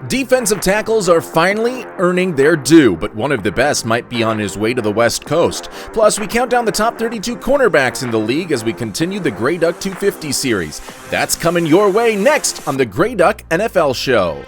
Defensive tackles are finally earning their due, but one of the best might be on his way to the West Coast. Plus, we count down the top 32 cornerbacks in the league as we continue the Grey Duck 250 series. That's coming your way next on the Grey Duck NFL Show.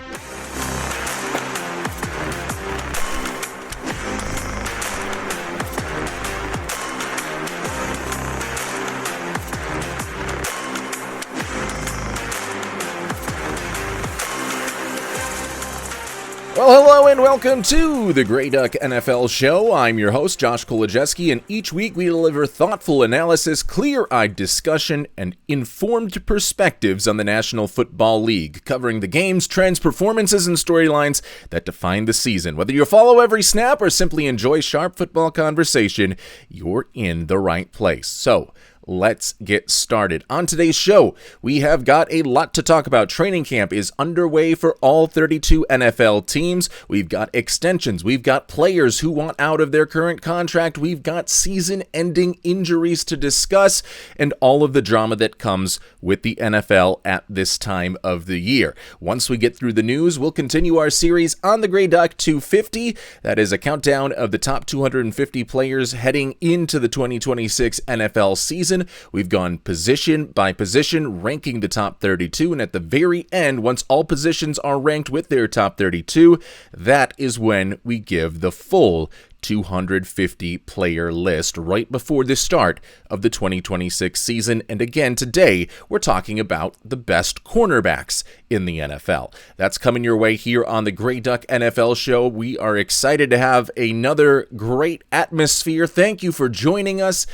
Well, hello and welcome to the Grey Duck NFL Show. I'm your host, Josh Kolojeski, and each week we deliver thoughtful analysis, clear-eyed discussion, and informed perspectives on the National Football League, covering the games, trends, performances, and storylines that define the season. Whether you follow every snap or simply enjoy sharp football conversation, you're in the right place. So, let's get started. On today's show, we have got a lot to talk about. Training camp is underway for all 32 NFL teams. We've got extensions. We've got players who want out of their current contract. We've got season-ending injuries to discuss and all of the drama that comes with the NFL at this time of the year. Once we get through the news, we'll continue our series on the Grey Duck 250. That is a countdown of the top 250 players heading into the 2026 NFL season. We've gone position by position, ranking the top 32, and at the very end, once all positions are ranked with their top 32, that is when we give the full 250 player list right before the start of the 2026 season. And again, today, we're talking about the best cornerbacks in the NFL. That's coming your way here on the Grey Duck NFL Show. We are excited to have another great atmosphere. Thank you for joining us.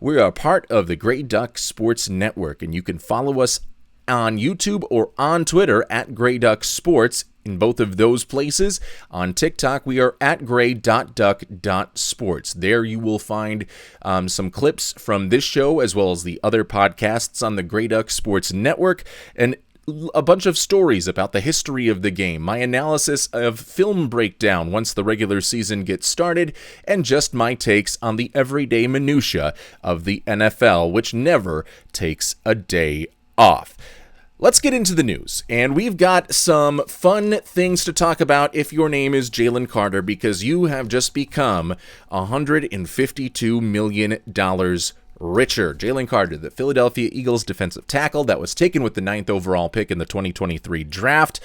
We are part of the Grey Duck Sports Network, and you can follow us on YouTube or on Twitter at Grey Duck Sports. In both of those places. On TikTok, we are at grey.duck.sports. There you will find some clips from this show as well as the other podcasts on the Grey Duck Sports Network, and a bunch of stories about the history of the game, my analysis of film breakdown once the regular season gets started, and just my takes on the everyday minutia of the NFL, which never takes a day off. Let's get into the news, and we've got some fun things to talk about if your name is Jalen Carter, because you have just become $152 million richer. Jalen Carter, the Philadelphia Eagles defensive tackle that was taken with the 9th overall pick in the 2023 draft,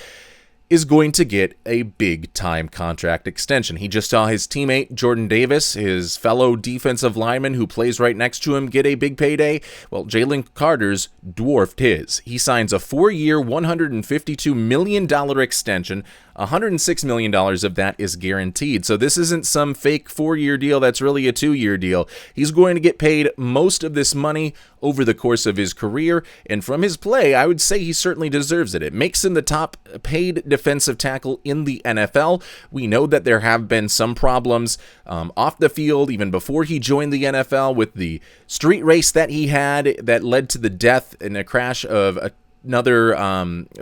is going to get a big-time contract extension. He just saw his teammate Jordan Davis, his fellow defensive lineman who plays right next to him, get a big payday. Well, Jalen Carter's dwarfed his. He signs a 4-year, $152 million extension. $106 million of that is guaranteed. So this isn't some fake 4-year deal that's really a 2-year deal. He's going to get paid most of this money over the course of his career, and from his play, I would say he certainly deserves it. It makes him the top paid defensive tackle in the NFL. We know that there have been some problems off the field even before he joined the NFL with the street race that he had that led to the death in a crash of another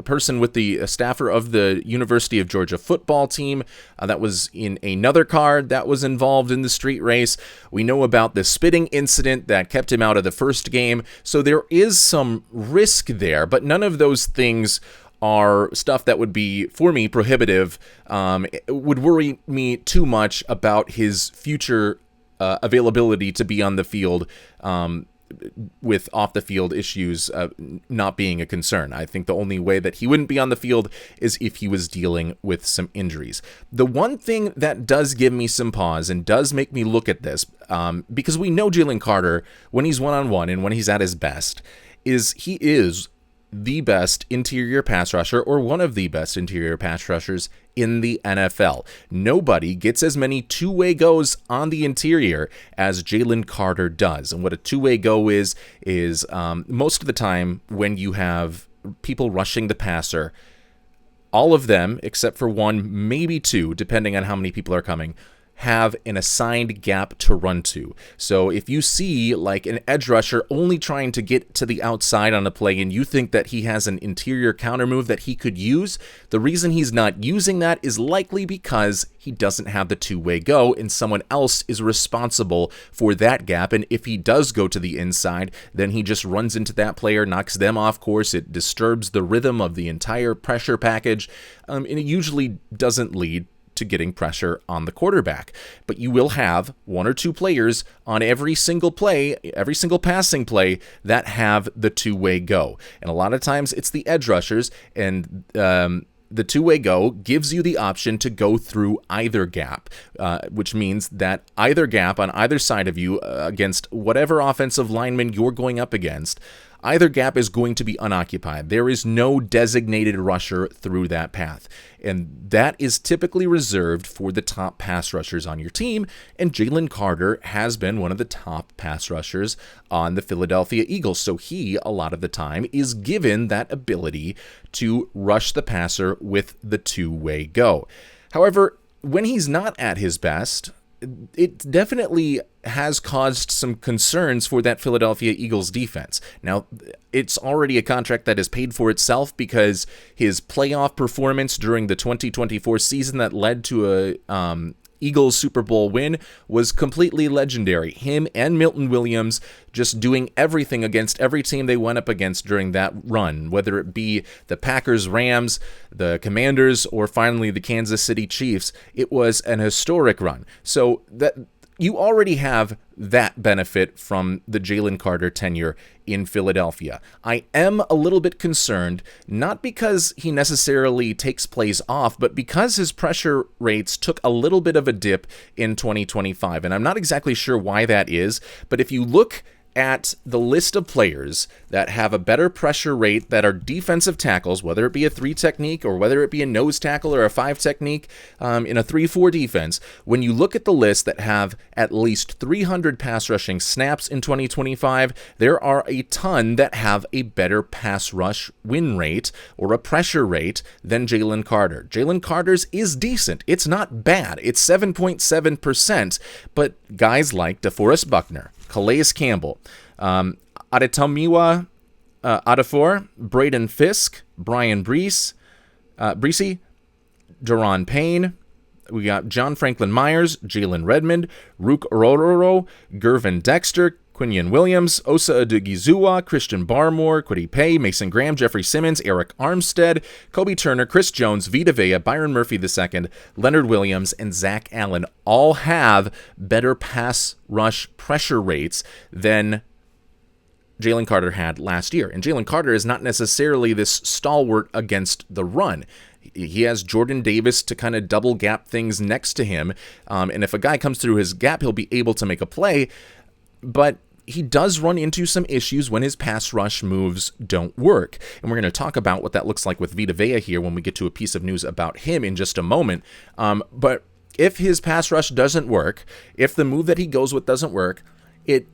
person with the staffer of the University of Georgia football team that was in another car that was involved in the street race. We know about the spitting incident that kept him out of the first game. So there is some risk there, but none of those things are stuff that would be, for me, prohibitive. It would worry me too much about his future availability to be on the field with off-the-field issues not being a concern. I think the only way that he wouldn't be on the field is if he was dealing with some injuries. The one thing that does give me some pause and does make me look at this, because we know Jalen Carter, when he's one-on-one and when he's at his best, he is the best interior pass rusher, or one of the best interior pass rushers in the NFL. Nobody gets as many two-way goes on the interior as Jalen Carter does. And what a two-way go is most of the time when you have people rushing the passer, all of them, except for one, maybe two, depending on how many people are coming, have an assigned gap to run to. So if you see like an edge rusher only trying to get to the outside on a play and you think that he has an interior counter move that he could use, the reason he's not using that is likely because he doesn't have the two-way go and someone else is responsible for that gap. And if he does go to the inside, then he just runs into that player, knocks them off course. It disturbs the rhythm of the entire pressure package, and it usually doesn't lead to getting pressure on the quarterback. But you will have one or two players on every single play, every single passing play that have the two-way go. And a lot of times it's the edge rushers, and the two-way go gives you the option to go through either gap, which means that either gap on either side of you against whatever offensive lineman you're going up against, either gap is going to be unoccupied. There is no designated rusher through that path. And that is typically reserved for the top pass rushers on your team. And Jalen Carter has been one of the top pass rushers on the Philadelphia Eagles. So he, a lot of the time, is given that ability to rush the passer with the two-way go. However, when he's not at his best, it definitely has caused some concerns for that Philadelphia Eagles defense. Now, it's already a contract that is paid for itself because his playoff performance during the 2024 season that led to a Eagles Super Bowl win was completely legendary. Him and Milton Williams just doing everything against every team they went up against during that run, whether it be the Packers, Rams, the Commanders, or finally the Kansas City Chiefs. It was an historic run. So that you already have that benefit from the Jalen Carter tenure in Philadelphia. I am a little bit concerned, not because he necessarily takes plays off, but because his pressure rates took a little bit of a dip in 2025. And I'm not exactly sure why that is, but if you look at the list of players that have a better pressure rate that are defensive tackles, whether it be a 3 technique or whether it be a nose tackle or a 5 technique in a 3-4 defense, when you look at the list that have at least 300 pass rushing snaps in 2025, there are a ton that have a better pass rush win rate or a pressure rate than Jalen Carter. Jalen Carter's is decent. It's not bad. It's 7.7%, but guys like DeForest Buckner, Calais Campbell, Adetomiwa Adafor, Braden Fisk, Brian Breece, Daron Payne. We got John Franklin Myers, Jalen Redmond, Rook Orororo, Gervin Dexter, Quinion Williams, Osa Odigizua, Christian Barmore, Kwity Paye, Mason Graham, Jeffrey Simmons, Eric Armstead, Kobe Turner, Chris Jones, Vita Vea, Byron Murphy II, Leonard Williams, and Zach Allen all have better pass rush pressure rates than Jalen Carter had last year. And Jalen Carter is not necessarily this stalwart against the run. He has Jordan Davis to kind of double gap things next to him. And if a guy comes through his gap, he'll be able to make a play. But he does run into some issues when his pass rush moves don't work. And we're going to talk about what that looks like with Vita Vea here when we get to a piece of news about him in just a moment. But if his pass rush doesn't work, if the move that he goes with doesn't work, it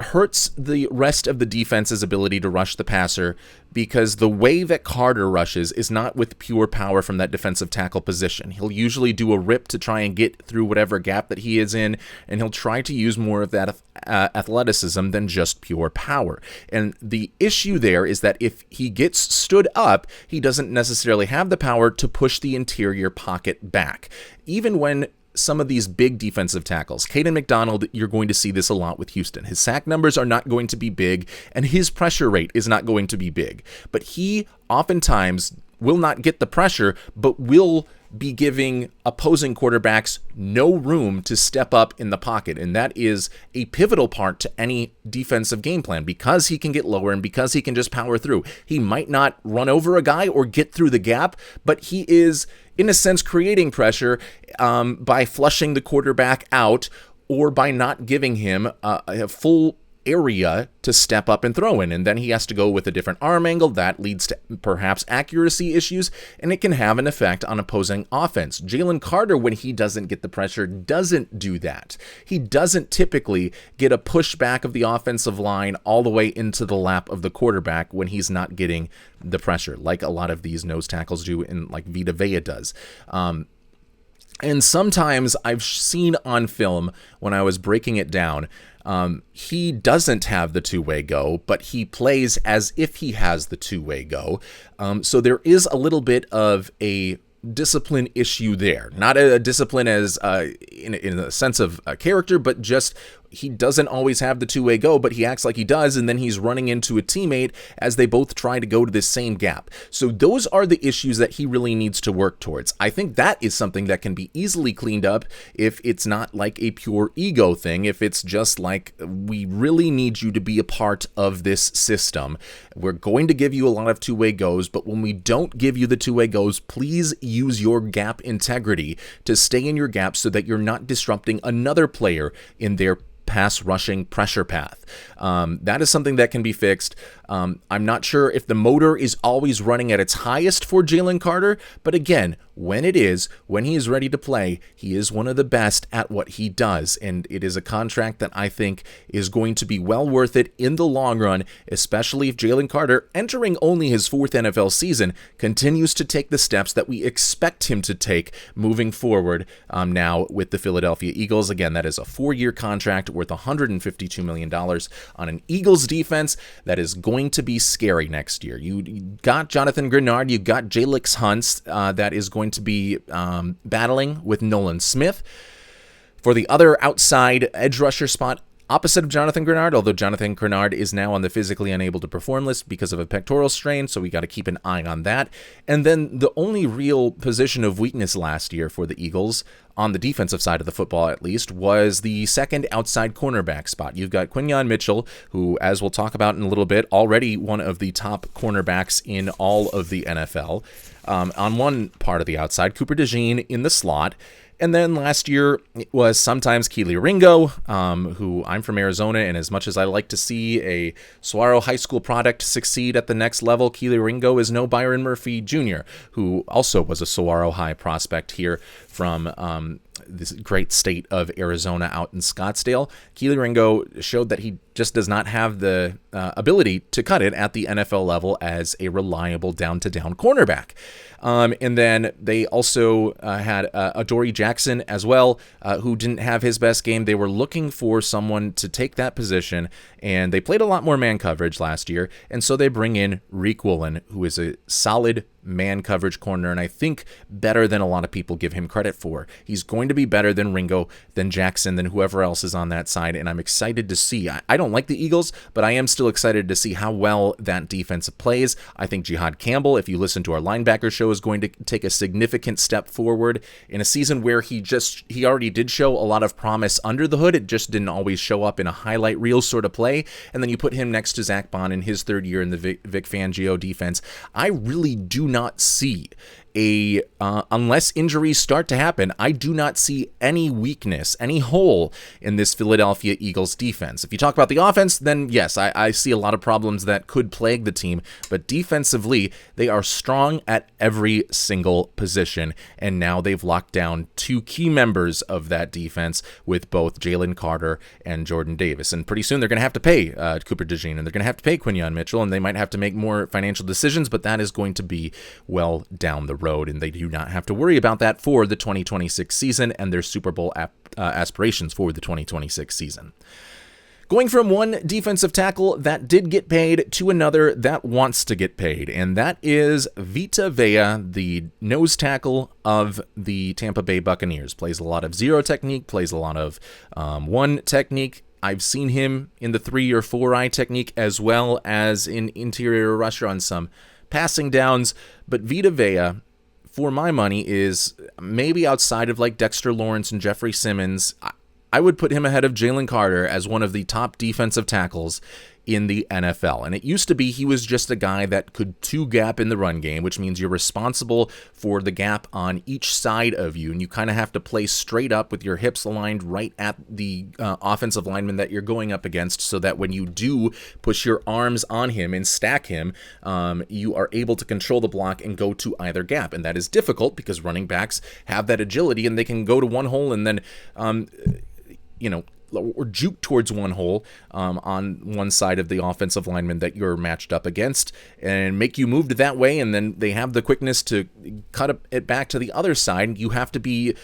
hurts the rest of the defense's ability to rush the passer, because the way that Carter rushes is not with pure power from that defensive tackle position. He'll usually do a rip to try and get through whatever gap that he is in, and he'll try to use more of that athleticism than just pure power. And the issue there is that if he gets stood up, he doesn't necessarily have the power to push the interior pocket back. Even when some of these big defensive tackles, Caden McDonald, you're going to see this a lot with Houston. His sack numbers are not going to be big, and his pressure rate is not going to be big. But he oftentimes will not get the pressure, but will be giving opposing quarterbacks no room to step up in the pocket. And that is a pivotal part to any defensive game plan, because he can get lower and because he can just power through. He might not run over a guy or get through the gap, but he is, in a sense, creating pressure by flushing the quarterback out or by not giving him a full area to step up and throw in. And then he has to go with a different arm angle. That leads to perhaps accuracy issues, and it can have an effect on opposing offense. Jalen Carter, when he doesn't get the pressure, doesn't do that. He doesn't typically get a pushback of the offensive line all the way into the lap of the quarterback when he's not getting the pressure, like a lot of these nose tackles do and like Vita Vea does. And sometimes I've seen on film when I was breaking it down, he doesn't have the two-way go, but he plays as if he has the two-way go. So there is a little bit of a discipline issue there. Not a discipline as in a sense of character, but just he doesn't always have the two-way go, but he acts like he does, and then he's running into a teammate as they both try to go to the same gap. So those are the issues that he really needs to work towards. I think that is something that can be easily cleaned up if it's not like a pure ego thing, if it's just like, we really need you to be a part of this system. We're going to give you a lot of two-way goes, but when we don't give you the two-way goes, please use your gap integrity to stay in your gap so that you're not disrupting another player in their pass rushing pressure path. That is something that can be fixed. I'm not sure if the motor is always running at its highest for Jalen Carter, but again, when he is ready to play, he is one of the best at what he does, and it is a contract that I think is going to be well worth it in the long run, especially if Jalen Carter, entering only his 4th NFL season, continues to take the steps that we expect him to take moving forward now with the Philadelphia Eagles. Again, that is a 4-year contract worth $152 million on an Eagles defense that is going to be scary next year. You got Jonathan Grenard, you got Jalix Hunts that is going to be battling with Nolan Smith for the other outside edge rusher spot opposite of Jonathan Grenard, although Jonathan Grenard is now on the physically unable to perform list because of a pectoral strain, so we got to keep an eye on that. And then the only real position of weakness last year for the Eagles, on the defensive side of the football at least, was the second outside cornerback spot. You've got Quinyon Mitchell, who, as we'll talk about in a little bit, already one of the top cornerbacks in all of the NFL. On one part of the outside, Cooper DeJean in the slot. And then last year it was sometimes Keely Ringo, who I'm from Arizona, and as much as I like to see a Saguaro High School product succeed at the next level, Keely Ringo is no Byron Murphy Jr., who also was a Saguaro High prospect here from this great state of Arizona out in Scottsdale. Keely Ringo showed that he just does not have the ability to cut it at the NFL level as a reliable down-to-down cornerback. And then they also had Adoree Jackson as well, who didn't have his best game. They were looking for someone to take that position, and they played a lot more man coverage last year, and so they bring in Reek Woolen, who is a solid man coverage corner, and I think better than a lot of people give him credit for. He's going to be better than Ringo, than Jackson, than whoever else is on that side, and I'm excited to see. I don't like the Eagles, but I am still excited to see how well that defense plays. I think Jihad Campbell, if you listen to our linebacker show, is going to take a significant step forward in a season where he already did show a lot of promise under the hood. It just didn't always show up in a highlight reel sort of play, and then you put him next to Zach Bond in his 3rd year in the Vic Fangio defense. I really do not see unless injuries start to happen, I do not see any weakness, any hole in this Philadelphia Eagles defense. If you talk about the offense, then yes, I see a lot of problems that could plague the team, but defensively, they are strong at every single position, and now they've locked down 2 key members of that defense with both Jalen Carter and Jordan Davis, and pretty soon they're going to have to pay Cooper DeJean, and they're going to have to pay Quinyon Mitchell, and they might have to make more financial decisions, but that is going to be well down the road, and they do not have to worry about that for the 2026 season and their Super Bowl aspirations for the 2026 season. Going from one defensive tackle that did get paid to another that wants to get paid, and that is Vita Vea, the nose tackle of the Tampa Bay Buccaneers. Plays a lot of zero technique, plays a lot of one technique. I've seen him in the 3 or 4 eye technique as well as in interior rusher on some passing downs, but Vita Vea, for my money, is maybe outside of like Dexter Lawrence and Jeffrey Simmons. I would put him ahead of Jalen Carter as one of the top defensive tackles in the NFL. And it used to be he was just a guy that could 2-gap in the run game, which means you're responsible for the gap on each side of you, and you kind of have to play straight up with your hips aligned right at the offensive lineman that you're going up against, so that when you do push your arms on him and stack him, you are able to control the block and go to either gap. And that is difficult because running backs have that agility, and they can go to one hole and then or juke towards one hole on one side of the offensive lineman that you're matched up against and make you move to that way, and then they have the quickness to cut it back to the other side. You have to be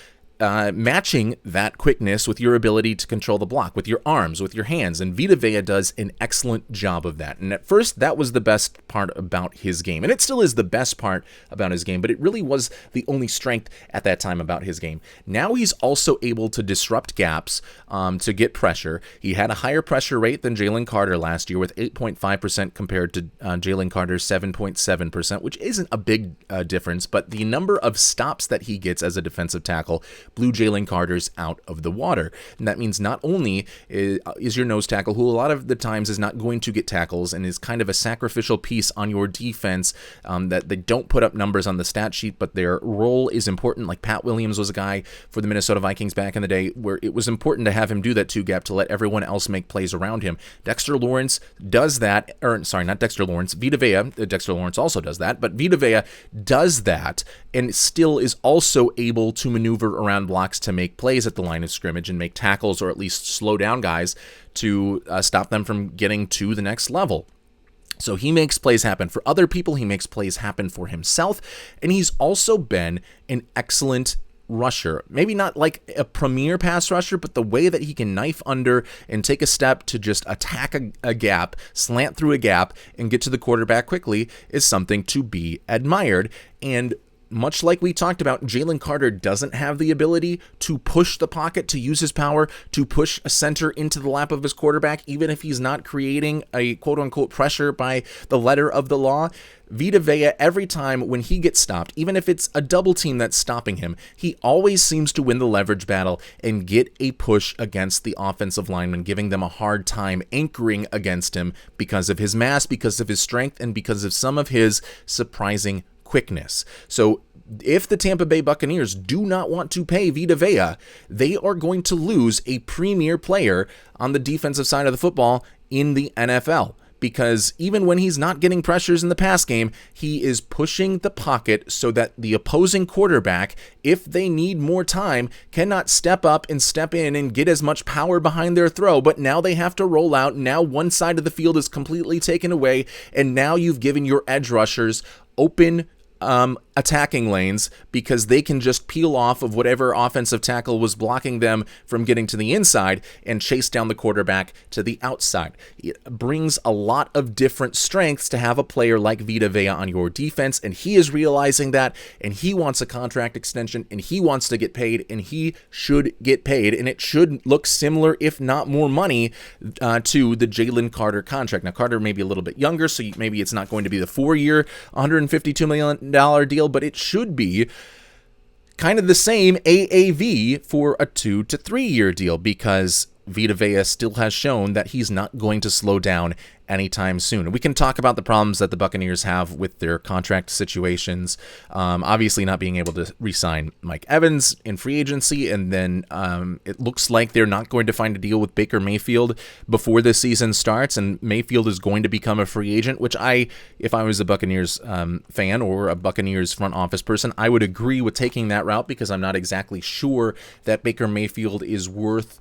matching that quickness with your ability to control the block, with your arms, with your hands, and Vita Vea does an excellent job of that. And at first, that was the best part about his game, and it still is the best part about his game, but it really was the only strength at that time about his game. Now he's also able to disrupt gaps to get pressure. He had a higher pressure rate than Jalen Carter last year with 8.5% compared to Jalen Carter's 7.7%, which isn't a big difference, but the number of stops that he gets as a defensive tackle blew Jalen Carter's out of the water. And that means not only is your nose tackle, who a lot of the times is not going to get tackles and is kind of a sacrificial piece on your defense, that they don't put up numbers on the stat sheet, but their role is important. Like Pat Williams was a guy for the Minnesota Vikings back in the day where it was important to have him do that two gap to let everyone else make plays around him. Dexter Lawrence does that, or sorry, not Dexter Lawrence, Vita Vea. Dexter Lawrence also does that, but Vita Vea does that and still is also able to maneuver around blocks to make plays at the line of scrimmage and make tackles, or at least slow down guys to stop them from getting to the next level. So he makes plays happen for other people. He makes plays happen for himself. And he's also been an excellent rusher. Maybe not like a premier pass rusher, but the way that he can knife under and take a step to just attack a gap, slant through a gap, and get to the quarterback quickly is something to be admired. And much like we talked about, Jalen Carter doesn't have the ability to push the pocket, to use his power, to push a center into the lap of his quarterback, even if he's not creating a quote-unquote pressure by the letter of the law. Vita Vea, every time when he gets stopped, even if it's a double team that's stopping him, he always seems to win the leverage battle and get a push against the offensive lineman, giving them a hard time anchoring against him because of his mass, because of his strength, and because of some of his surprising quickness. So if the Tampa Bay Buccaneers do not want to pay Vita Vea, they are going to lose a premier player on the defensive side of the football in the NFL. Because even when he's not getting pressures in the pass game, he is pushing the pocket so that the opposing quarterback, if they need more time, cannot step up and step in and get as much power behind their throw. But now they have to roll out. Now one side of the field is completely taken away. And now you've given your edge rushers open attacking lanes because they can just peel off of whatever offensive tackle was blocking them from getting to the inside and chase down the quarterback to the outside. It brings a lot of different strengths to have a player like Vita Vea on your defense, and he is realizing that, and he wants a contract extension, and he wants to get paid, and he should get paid, and it should look similar, if not more money, to the Jalen Carter contract. Now, Carter may be a little bit younger, so maybe it's not going to be the 4-year, $152 million deal, but it should be kind of the same AAV for a 2 to 3 year deal, because Vita Vea still has shown that he's not going to slow down anytime soon. We can talk about the problems that the Buccaneers have with their contract situations. Obviously not being able to re-sign Mike Evans in free agency, and then it looks like they're not going to find a deal with Baker Mayfield before the season starts, and Mayfield is going to become a free agent, which if I was a Buccaneers fan or a Buccaneers front office person, I would agree with taking that route, because I'm not exactly sure that Baker Mayfield is worth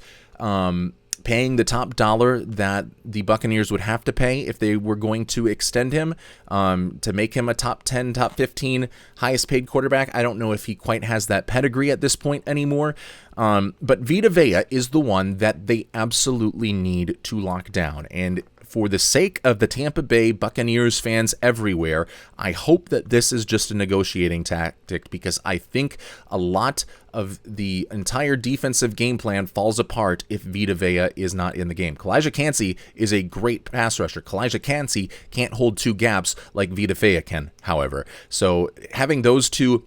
paying the top dollar that the Buccaneers would have to pay if they were going to extend him to make him a top 10, top 15 highest paid quarterback. I don't know if he quite has that pedigree at this point anymore. But Vita Vea is the one that they absolutely need to lock down. And for the sake of the Tampa Bay Buccaneers fans everywhere, I hope that this is just a negotiating tactic, because I think a lot of the entire defensive game plan falls apart if Vita Vea is not in the game. Kolojeski is a great pass rusher. Kolojeski can't hold two gaps like Vita Vea can, however. So having those two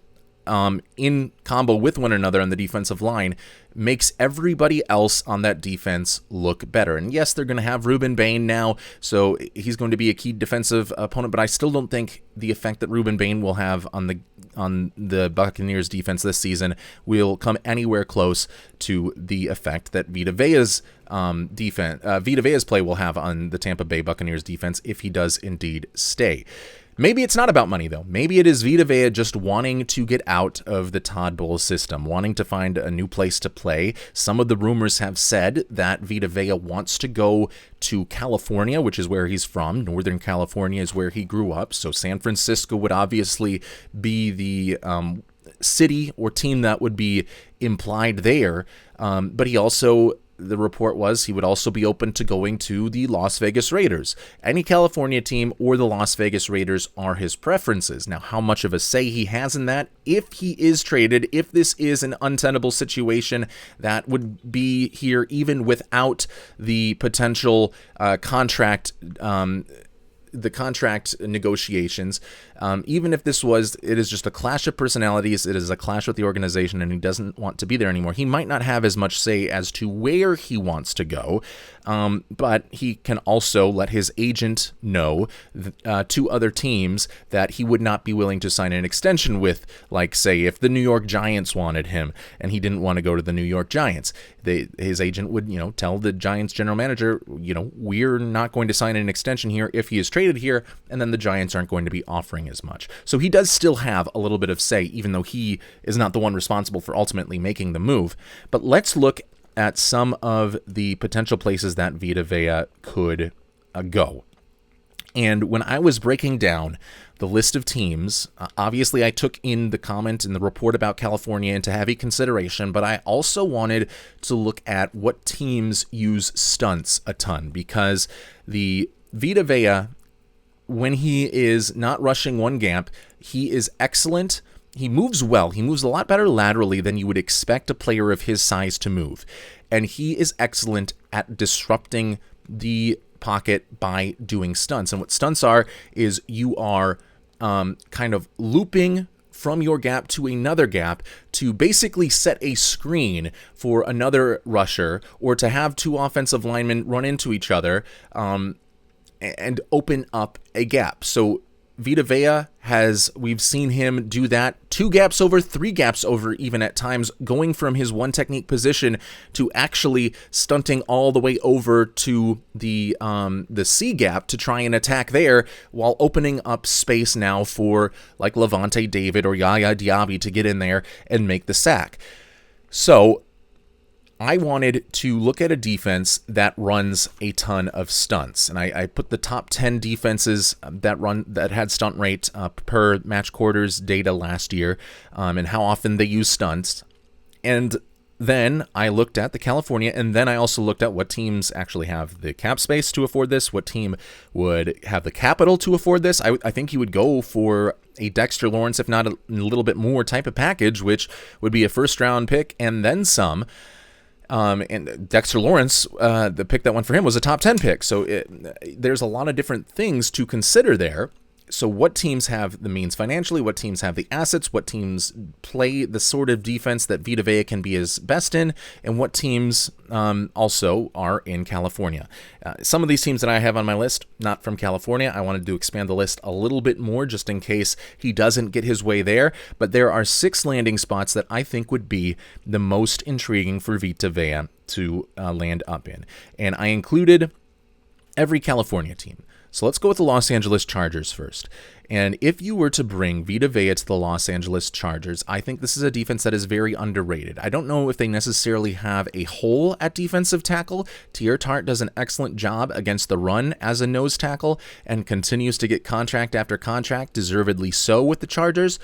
in combo with one another on the defensive line makes everybody else on that defense look better. And yes, they're going to have Ruben Bain now, so he's going to be a key defensive opponent, but I still don't think the effect that Ruben Bain will have on the Buccaneers defense this season will come anywhere close to the effect that Vita Vea's Vita Vea's play will have on the Tampa Bay Buccaneers defense if he does indeed stay. Maybe it's not about money, though. Maybe it is Vita Vea just wanting to get out of the Todd Bowles system, wanting to find a new place to play. Some of the rumors have said that Vita Vea wants to go to California, which is where he's from. Northern California is where he grew up, so San Francisco would obviously be the city or team that would be implied there. But he also, the report was, he would also be open to going to the Las Vegas Raiders. Any California team or the Las Vegas Raiders are his preferences. Now, how much of a say he has in that, if he is traded, if this is an untenable situation that would be here even without the potential contract negotiations, even if it is just a clash of personalities, it is a clash with the organization, and he doesn't want to be there anymore. He might not have as much say as to where he wants to go, but he can also let his agent know to other teams that he would not be willing to sign an extension with, like, say, if the New York Giants wanted him and he didn't want to go to the New York Giants. His agent would, tell the Giants general manager, we're not going to sign an extension here if he is traded here, and then the Giants aren't going to be offering as much. So he does still have a little bit of say, even though he is not the one responsible for ultimately making the move. But let's look at some of the potential places that Vita Vea could go. And when I was breaking down the list of teams, obviously I took in the comment in the report about California into heavy consideration, but I also wanted to look at what teams use stunts a ton, because the Vita Vea, when he is not rushing one gap, he is excellent. He moves well. He moves a lot better laterally than you would expect a player of his size to move. And he is excellent at disrupting the pocket by doing stunts. And what stunts are is you are kind of looping from your gap to another gap to basically set a screen for another rusher, or to have two offensive linemen run into each other and open up a gap. So Vita Vea we've seen him do that 2 gaps over, 3 gaps over, even at times, going from his one technique position to actually stunting all the way over to the C gap to try and attack there, while opening up space now for like Levante David or Yaya Diaby to get in there and make the sack. So I wanted to look at a defense that runs a ton of stunts, and I put the top 10 defenses that had stunt rate per Match Quarters data last year, and how often they use stunts. And then I looked at the California, and then I also looked at what teams actually have the cap space to afford this, what team would have the capital to afford this. I think he would go for a Dexter Lawrence, if not a little bit more type of package, which would be a first-round pick and then some. And Dexter Lawrence, the pick that went for him was a top 10 pick. So there's a lot of different things to consider there. So what teams have the means financially, what teams have the assets, what teams play the sort of defense that Vita Vea can be his best in, and what teams also are in California. Some of these teams that I have on my list, not from California. I wanted to expand the list a little bit more just in case he doesn't get his way there. But there are 6 landing spots that I think would be the most intriguing for Vita Vea to land up in. And I included every California team. So let's go with the Los Angeles Chargers first. And if you were to bring Vita Vea to the Los Angeles Chargers, I think this is a defense that is very underrated. I don't know if they necessarily have a hole at defensive tackle. Tier Tart does an excellent job against the run as a nose tackle and continues to get contract after contract, deservedly so, with the Chargers.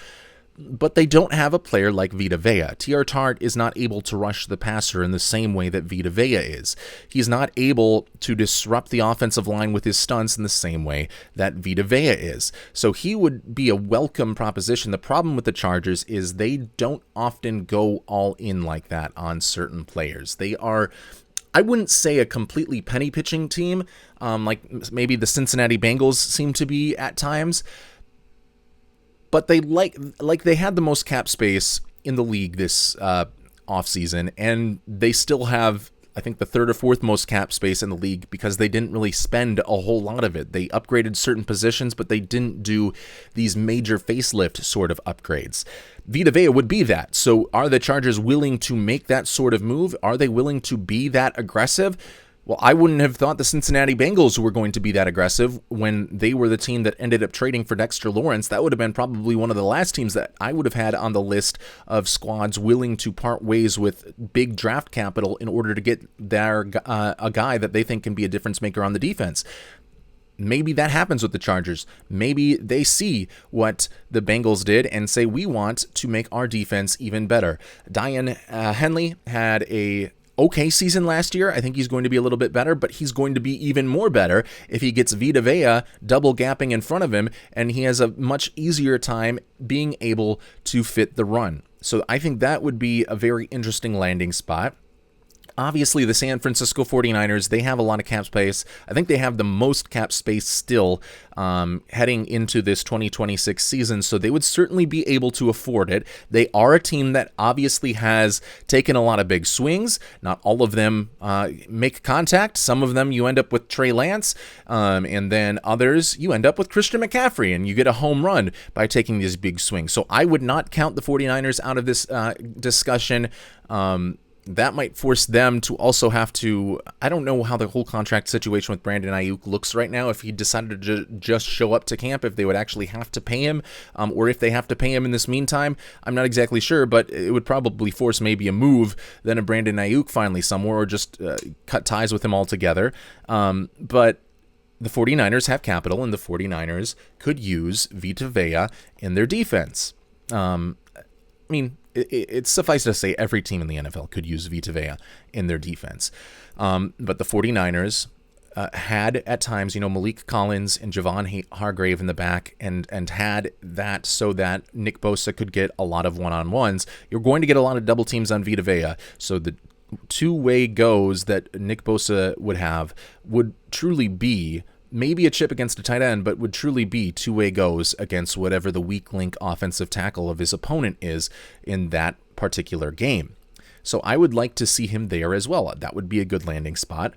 But they don't have a player like Vita Vea. Tier Tart is not able to rush the passer in the same way that Vita Vea is. He's not able to disrupt the offensive line with his stunts in the same way that Vita Vea is. So he would be a welcome proposition. The problem with the Chargers is they don't often go all in like that on certain players. They are, I wouldn't say a completely penny pitching team, like maybe the Cincinnati Bengals seem to be at times. But they they had the most cap space in the league this offseason, and they still have, I think, the 3rd or 4th most cap space in the league because they didn't really spend a whole lot of it. They upgraded certain positions, but they didn't do these major facelift sort of upgrades. Vita Vea would be that. So are the Chargers willing to make that sort of move? Are they willing to be that aggressive? Well, I wouldn't have thought the Cincinnati Bengals were going to be that aggressive when they were the team that ended up trading for Dexter Lawrence. That would have been probably one of the last teams that I would have had on the list of squads willing to part ways with big draft capital in order to get a guy that they think can be a difference maker on the defense. maybe that happens with the Chargers. Maybe they see what the Bengals did and say, we want to make our defense even better. Diane Henley had a okay season last year. I think he's going to be a little bit better, but he's going to be even more better if he gets Vita Vea double gapping in front of him, and he has a much easier time being able to fit the run. So I think that would be a very interesting landing spot. Obviously, the San Francisco 49ers, they have a lot of cap space. I think they have the most cap space still heading into this 2026 season, so they would certainly be able to afford it. They are a team that obviously has taken a lot of big swings. Not all of them make contact. Some of them you end up with Trey Lance, and then others you end up with Christian McCaffrey, and you get a home run by taking these big swings. So I would not count the 49ers out of this discussion. That might force them to also have to, I don't know how the whole contract situation with Brandon Ayuk looks right now. If he decided to just show up to camp, if they would actually have to pay him, or if they have to pay him in this meantime, I'm not exactly sure, but it would probably force maybe a move, then a Brandon Ayuk finally somewhere, or just cut ties with him altogether. But the 49ers have capital, and the 49ers could use Vita Vea in their defense. It's suffice to say every team in the NFL could use Vita Vea in their defense. But the 49ers had at times, Malik Collins and Javon Hargrave in the back, and had that so that Nick Bosa could get a lot of one-on-ones. You're going to get a lot of double teams on Vita Vea, so the two-way goes that Nick Bosa would have would truly be maybe a chip against a tight end, but would truly be two-way goes against whatever the weak link offensive tackle of his opponent is in that particular game. So I would like to see him there as well. That would be a good landing spot.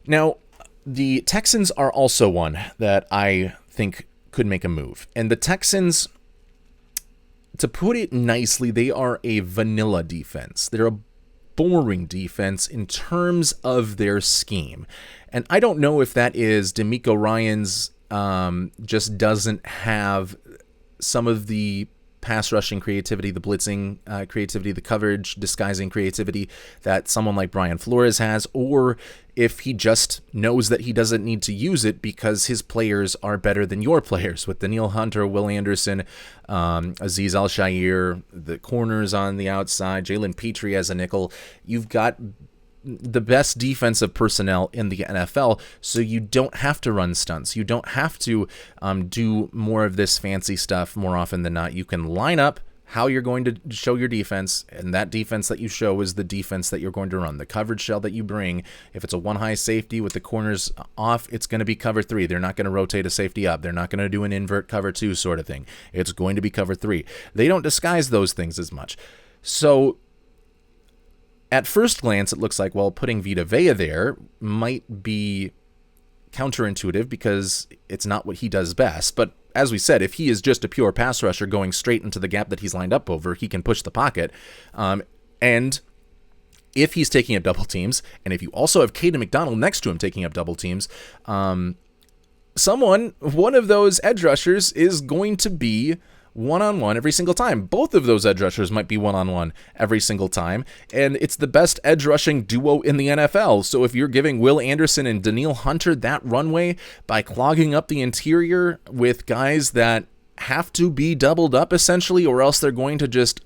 Now, the Texans are also one that I think could make a move. And the Texans, to put it nicely, they are a vanilla defense. They're a boring defense in terms of their scheme. And I don't know if that is DeMeco Ryans just doesn't have some of the pass rushing creativity, the blitzing creativity, the coverage disguising creativity that someone like Brian Flores has, or if he just knows that he doesn't need to use it because his players are better than your players, with Danielle Hunter, Will Anderson, Azeez Al-Shaair, the corners on the outside, Jalen Petrie as a nickel. You've got the best defensive personnel in the NFL, so you don't have to run stunts. You don't have to do more of this fancy stuff more often than not. You can line up how you're going to show your defense, and that defense that you show is the defense that you're going to run. The coverage shell that you bring, if it's a one high safety with the corners off, it's going to be cover 3. They're not going to rotate a safety up. They're not going to do an invert cover 2 sort of thing. It's going to be cover 3. They don't disguise those things as much. So at first glance, it looks like, well, putting Vita Vea there might be counterintuitive because it's not what he does best. But as we said, if he is just a pure pass rusher going straight into the gap that he's lined up over, he can push the pocket. And if he's taking up double teams, and if you also have Caden McDonald next to him taking up double teams, one of those edge rushers is going to be one-on-one every single time. Both of those edge rushers might be one-on-one every single time, and it's the best edge rushing duo in the NFL. So if you're giving Will Anderson and Danielle Hunter that runway by clogging up the interior with guys that have to be doubled up essentially, or else they're going to just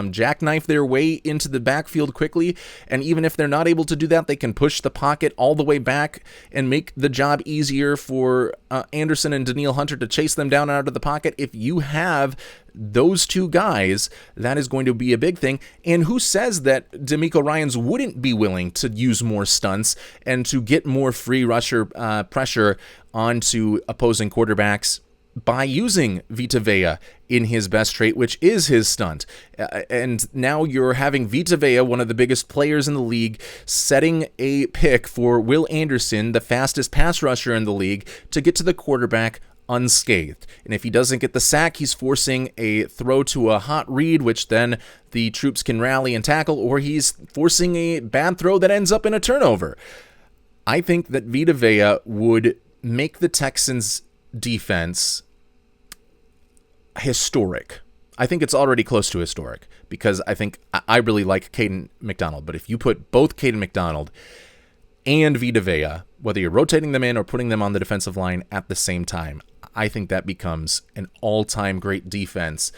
jackknife their way into the backfield quickly, and even if they're not able to do that, they can push the pocket all the way back and make the job easier for Anderson and Danielle Hunter to chase them down out of the pocket. If you have those two guys, that is going to be a big thing. And who says that DeMeco Ryans wouldn't be willing to use more stunts and to get more free rusher pressure onto opposing quarterbacks by using Vita Vea in his best trait, which is his stunt. And now you're having Vita Vea, one of the biggest players in the league, setting a pick for Will Anderson, the fastest pass rusher in the league, to get to the quarterback unscathed. And if he doesn't get the sack, he's forcing a throw to a hot read, which then the troops can rally and tackle, or he's forcing a bad throw that ends up in a turnover. I think that Vita Vea would make the Texans' defense historic. I think it's already close to historic because I think I really like Caden McDonald. But if you put both Caden McDonald and Vita Vea, whether you're rotating them in or putting them on the defensive line at the same time, I think that becomes an all-time great defense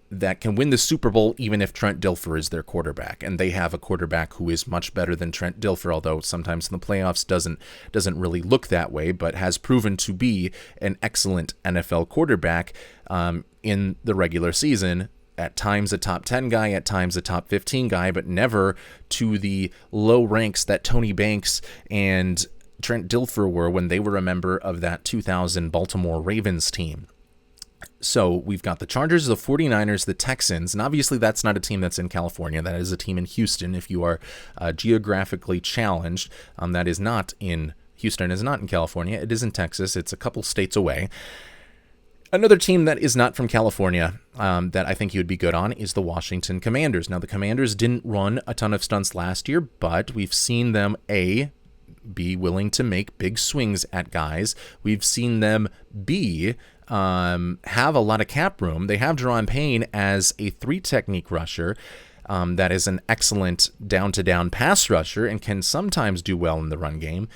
that can win the Super Bowl even if Trent Dilfer is their quarterback. And they have a quarterback who is much better than Trent Dilfer, although sometimes in the playoffs doesn't really look that way, but has proven to be an excellent NFL quarterback in the regular season. At times a top 10 guy, at times a top 15 guy, but never to the low ranks that Tony Banks and Trent Dilfer were when they were a member of that 2000 Baltimore Ravens team. So we've got the Chargers, the 49ers, the Texans, and obviously that's not a team that's in California. That is a team in Houston if you are geographically challenged. That is not in Houston, is not in California. It is in Texas. It's a couple states away. Another team that is not from California that I think he would be good on is the Washington Commanders. Now, the Commanders didn't run a ton of stunts last year, but we've seen them, be willing to make big swings at guys. We've seen them, have a lot of cap room. They have Jerron Payne as a 3-technique rusher that is an excellent down-to-down pass rusher and can sometimes do well in the run game.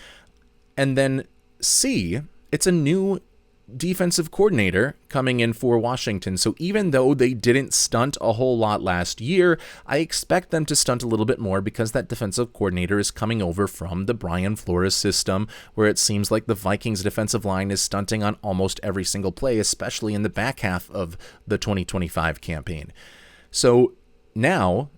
And then it's a new defensive coordinator coming in for Washington. So even though they didn't stunt a whole lot last year, I expect them to stunt a little bit more because that defensive coordinator is coming over from the Brian Flores system, where it seems like the Vikings defensive line is stunting on almost every single play, especially in the back half of the 2025 campaign. So now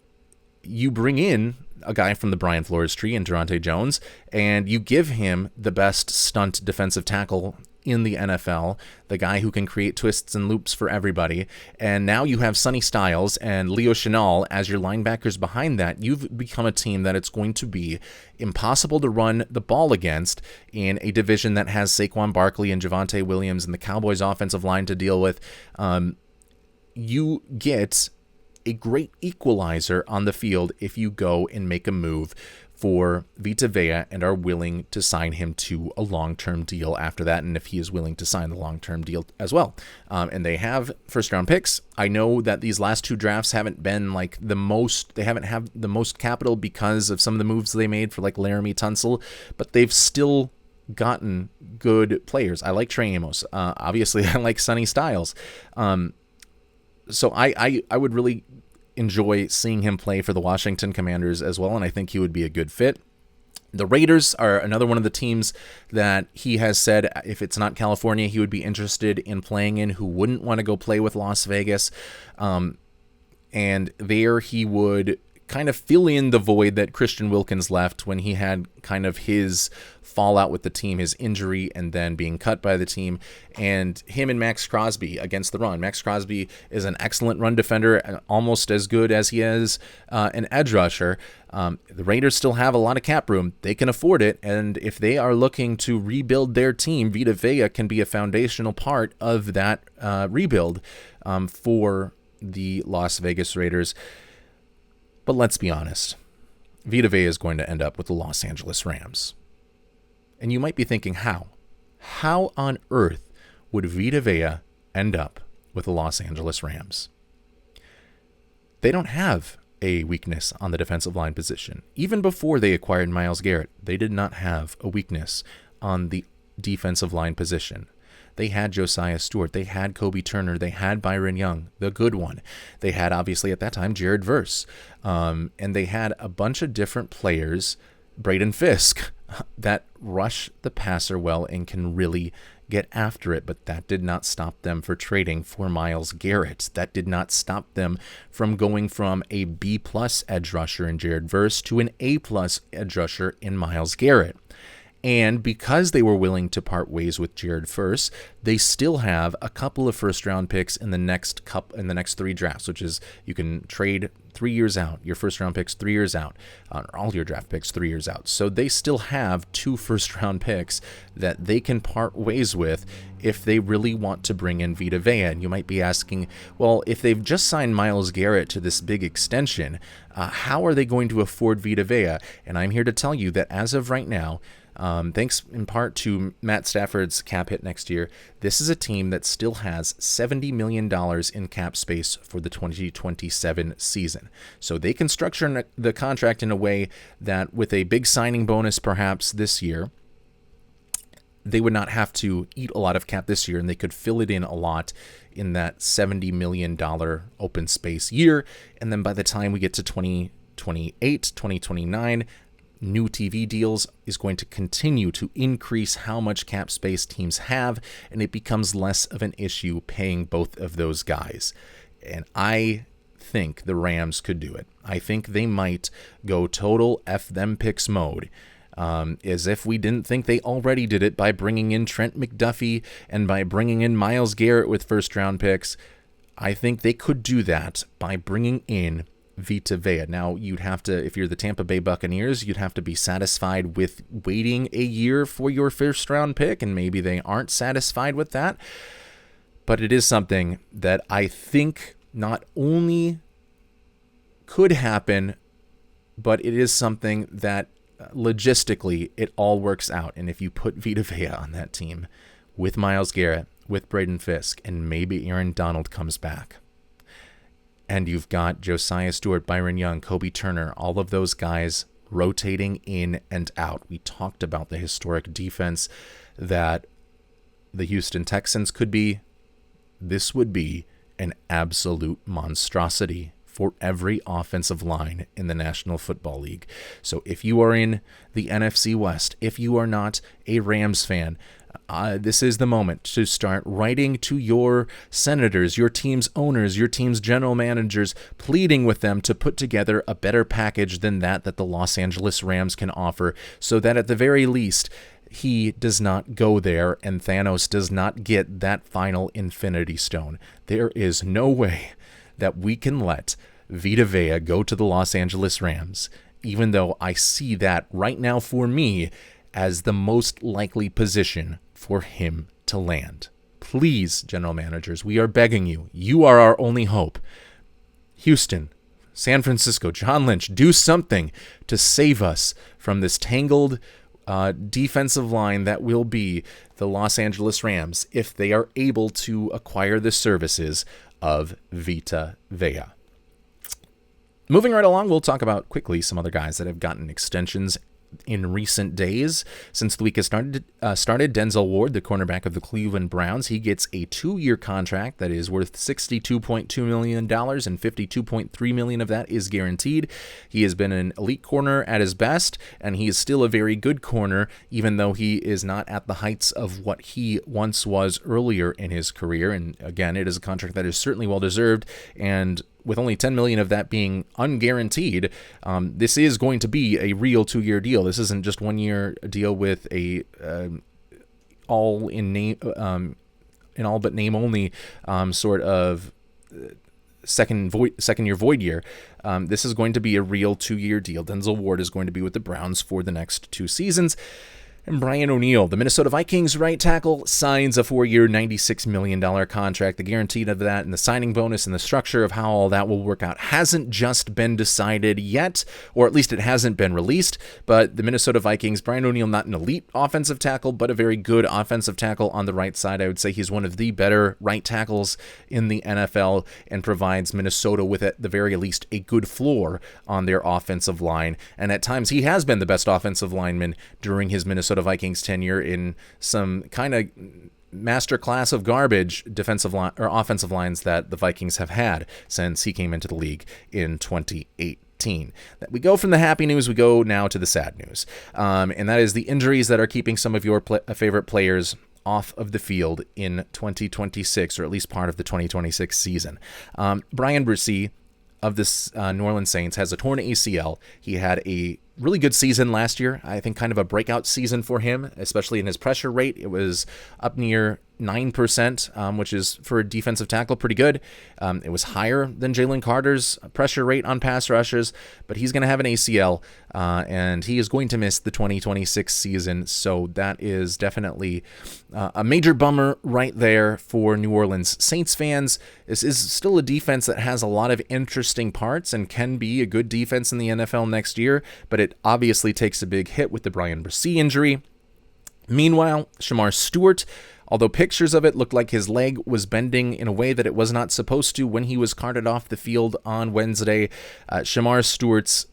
you bring in a guy from the Brian Flores tree in Durante Jones, and you give him the best stunt defensive tackle in the NFL, the guy who can create twists and loops for everybody. And now you have Sonny Styles and Leo Chenal as your linebackers behind that. You've become a team that it's going to be impossible to run the ball against in a division that has Saquon Barkley and Javonte Williams and the Cowboys offensive line to deal with. You get a great equalizer on the field if you go and make a move for Vita Vea and are willing to sign him to a long-term deal after that, and if he is willing to sign the long-term deal as well. And they have first-round picks. I know that these last 2 drafts haven't been like the most, they haven't had the most capital because of some of the moves they made for like Laramie Tunsil, but they've still gotten good players. I like Trey Amos. Obviously, I like Sonny Styles. So I would really enjoy seeing him play for the Washington Commanders as well, and I think he would be a good fit. The Raiders are another one of the teams that he has said if it's not California, he would be interested in playing in, who wouldn't want to go play with Las Vegas. And there he would kind of fill in the void that Christian Wilkins left when he had kind of his fallout with the team, his injury, and then being cut by the team. And him and Max Crosby against the run. Max Crosby is an excellent run defender, almost as good as he is an edge rusher. The Raiders still have a lot of cap room. They can afford it, and if they are looking to rebuild their team, Vita Vea can be a foundational part of that rebuild for the Las Vegas Raiders. But let's be honest, Vita Vea is going to end up with the Los Angeles Rams. And you might be thinking, how? How on earth would Vita Vea end up with the Los Angeles Rams? They don't have a weakness on the defensive line position. Even before they acquired Myles Garrett, they did not have a weakness on the defensive line position. They had Josiah Stewart. They had Kobe Turner. They had Byron Young, the good one. They had, obviously, at that time, Jared Verse. And they had a bunch of different players, Braden Fisk, that rush the passer well and can really get after it. But that did not stop them for trading for Myles Garrett. That did not stop them from going from a B-plus edge rusher in Jared Verse to an A-plus edge rusher in Myles Garrett. And because they were willing to part ways with Jared Verse, they still have a couple of first-round picks in the next 3 drafts, which is you can trade 3 years out, your first-round picks 3 years out, or all your draft picks 3 years out. So they still have 2 first-round picks that they can part ways with if they really want to bring in Vita Vea. And you might be asking, well, if they've just signed Myles Garrett to this big extension, how are they going to afford Vita Vea? And I'm here to tell you that as of right now, Thanks in part to Matt Stafford's cap hit next year, this is a team that still has $70 million in cap space for the 2027 season. So they can structure the contract in a way that with a big signing bonus perhaps this year, they would not have to eat a lot of cap this year, and they could fill it in a lot in that $70 million open space year. And then by the time we get to 2028, 2029, new TV deals is going to continue to increase how much cap space teams have, and it becomes less of an issue paying both of those guys. And I think the Rams could do it. I think they might go total F them picks mode. As if we didn't think they already did it by bringing in Trent McDuffie and by bringing in Myles Garrett with first-round picks. I think they could do that by bringing in Vita Vea. Now, you'd have to, if you're the Tampa Bay Buccaneers, you'd have to be satisfied with waiting a year for your first-round pick, and maybe they aren't satisfied with that. But it is something that I think not only could happen, but it is something that logistically, it all works out. And if you put Vita Vea on that team with Myles Garrett, with Braden Fisk, and maybe Aaron Donald comes back, and you've got Josiah Stewart, Byron Young, Kobe Turner, all of those guys rotating in and out. We talked about the historic defense that the Houston Texans could be. This would be an absolute monstrosity for every offensive line in the National Football League. So if you are in the NFC West, if you are not a Rams fan, this is the moment to start writing to your senators, your team's owners, your team's general managers, pleading with them to put together a better package than that the Los Angeles Rams can offer, so that at the very least, he does not go there and Thanos does not get that final Infinity Stone. There is no way that we can let Vita Vea go to the Los Angeles Rams, even though I see that right now for me as the most likely position for him to land. Please, general managers, we are begging you. You are our only hope. Houston, San Francisco, John Lynch, do something to save us from this tangled defensive line that will be the Los Angeles Rams if they are able to acquire the services of Vita Vea. Moving right along, we'll talk about quickly some other guys that have gotten extensions in recent days. Since the week has started, Denzel Ward, the cornerback of the Cleveland Browns, he gets a 2-year contract that is worth $62.2 million, and $52.3 million of that is guaranteed. He has been an elite corner at his best, and he is still a very good corner, even though he is not at the heights of what he once was earlier in his career. And again, it is a contract that is certainly well-deserved, and with only $10 million of that being unguaranteed, this is going to be a real 2-year deal. This isn't just 1-year deal with a all but name only sort of second year void year. This is going to be a real 2-year deal. Denzel Ward is going to be with the Browns for the next 2 seasons. And Brian O'Neill, the Minnesota Vikings right tackle, signs a 4-year, $96 million contract. The guarantee of that and the signing bonus and the structure of how all that will work out hasn't just been decided yet, or at least it hasn't been released. But the Minnesota Vikings, Brian O'Neill, not an elite offensive tackle, but a very good offensive tackle on the right side. I would say he's one of the better right tackles in the NFL and provides Minnesota with, at the very least, a good floor on their offensive line. And at times, he has been the best offensive lineman during his Minnesota Vikings tenure in some kind of masterclass of garbage defensive line or offensive lines that the Vikings have had since he came into the league in 2018. That we go from the happy news, we go now to the sad news, and that is the injuries that are keeping some of your favorite players off of the field in 2026, or at least part of the 2026 season. Brian Bresee of the New Orleans Saints has a torn ACL. He had a really good season last year. I think kind of a breakout season for him, especially in his pressure rate. It was up near 9%, which is for a defensive tackle pretty good. It was higher than Jalen Carter's pressure rate on pass rushes, but he's going to have an ACL, and he is going to miss the 2026 season. So that is definitely a major bummer right there for New Orleans Saints fans. This is still a defense that has a lot of interesting parts and can be a good defense in the NFL next year, but it obviously takes a big hit with the Brian Bresee injury. Meanwhile, Shamar Stewart, although pictures of it looked like his leg was bending in a way that it was not supposed to when he was carted off the field on Wednesday, Shamar Stewart's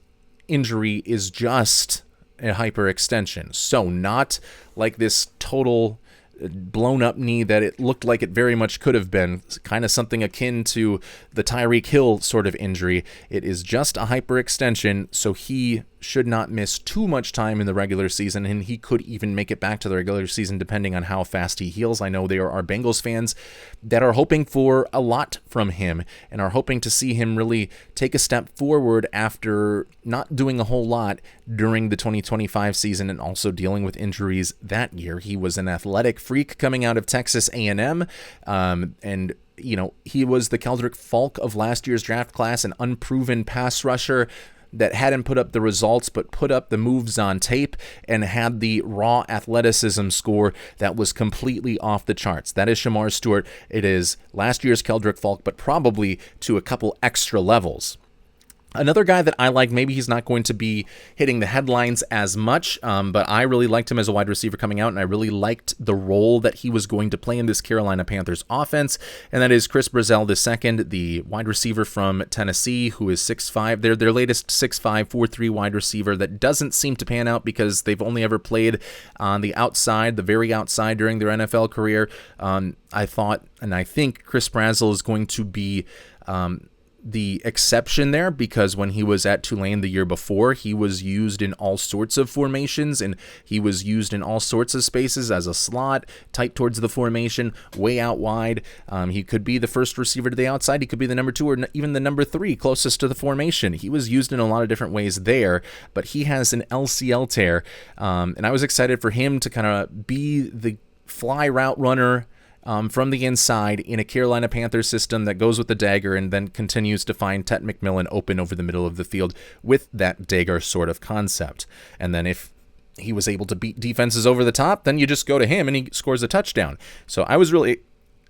injury is just a hyperextension. So not like this total blown up knee that it looked like it very much could have been, kind of something akin to the Tyreek Hill sort of injury. It is just a hyperextension, so he should not miss too much time in the regular season, and he could even make it back to the regular season depending on how fast he heals. I know there are Bengals fans that are hoping for a lot from him and are hoping to see him really take a step forward after not doing a whole lot during the 2025 season and also dealing with injuries that year. He was an athletic freak coming out of Texas A&M, and he was the Keldrick Falk of last year's draft class, an unproven pass rusher that hadn't put up the results but put up the moves on tape and had the raw athleticism score that was completely off the charts. That is Shamar Stewart. It is last year's Keldrick Falk, but probably to a couple extra levels. Another guy that I like, maybe he's not going to be hitting the headlines as much, but I really liked him as a wide receiver coming out, and I really liked the role that he was going to play in this Carolina Panthers offense, and that is Chris Brazzell II, the wide receiver from Tennessee, who is 6'5". Their latest 6'5", 4'3" wide receiver that doesn't seem to pan out because they've only ever played on the outside, the very outside during their NFL career. I thought, and I think Chris Brazzell is going to be the exception there, because when he was at Tulane the year before, he was used in all sorts of formations and he was used in all sorts of spaces as a slot, tight towards the formation, way out wide. He could be the first receiver to the outside. He could be the number 2 or even the number 3 closest to the formation. He was used in a lot of different ways there, but he has an LCL tear, and I was excited for him to kind of be the fly route runner from the inside in a Carolina Panthers system that goes with the dagger and then continues to find Tet McMillan open over the middle of the field with that dagger sort of concept. And then if he was able to beat defenses over the top, then you just go to him and he scores a touchdown. So I was really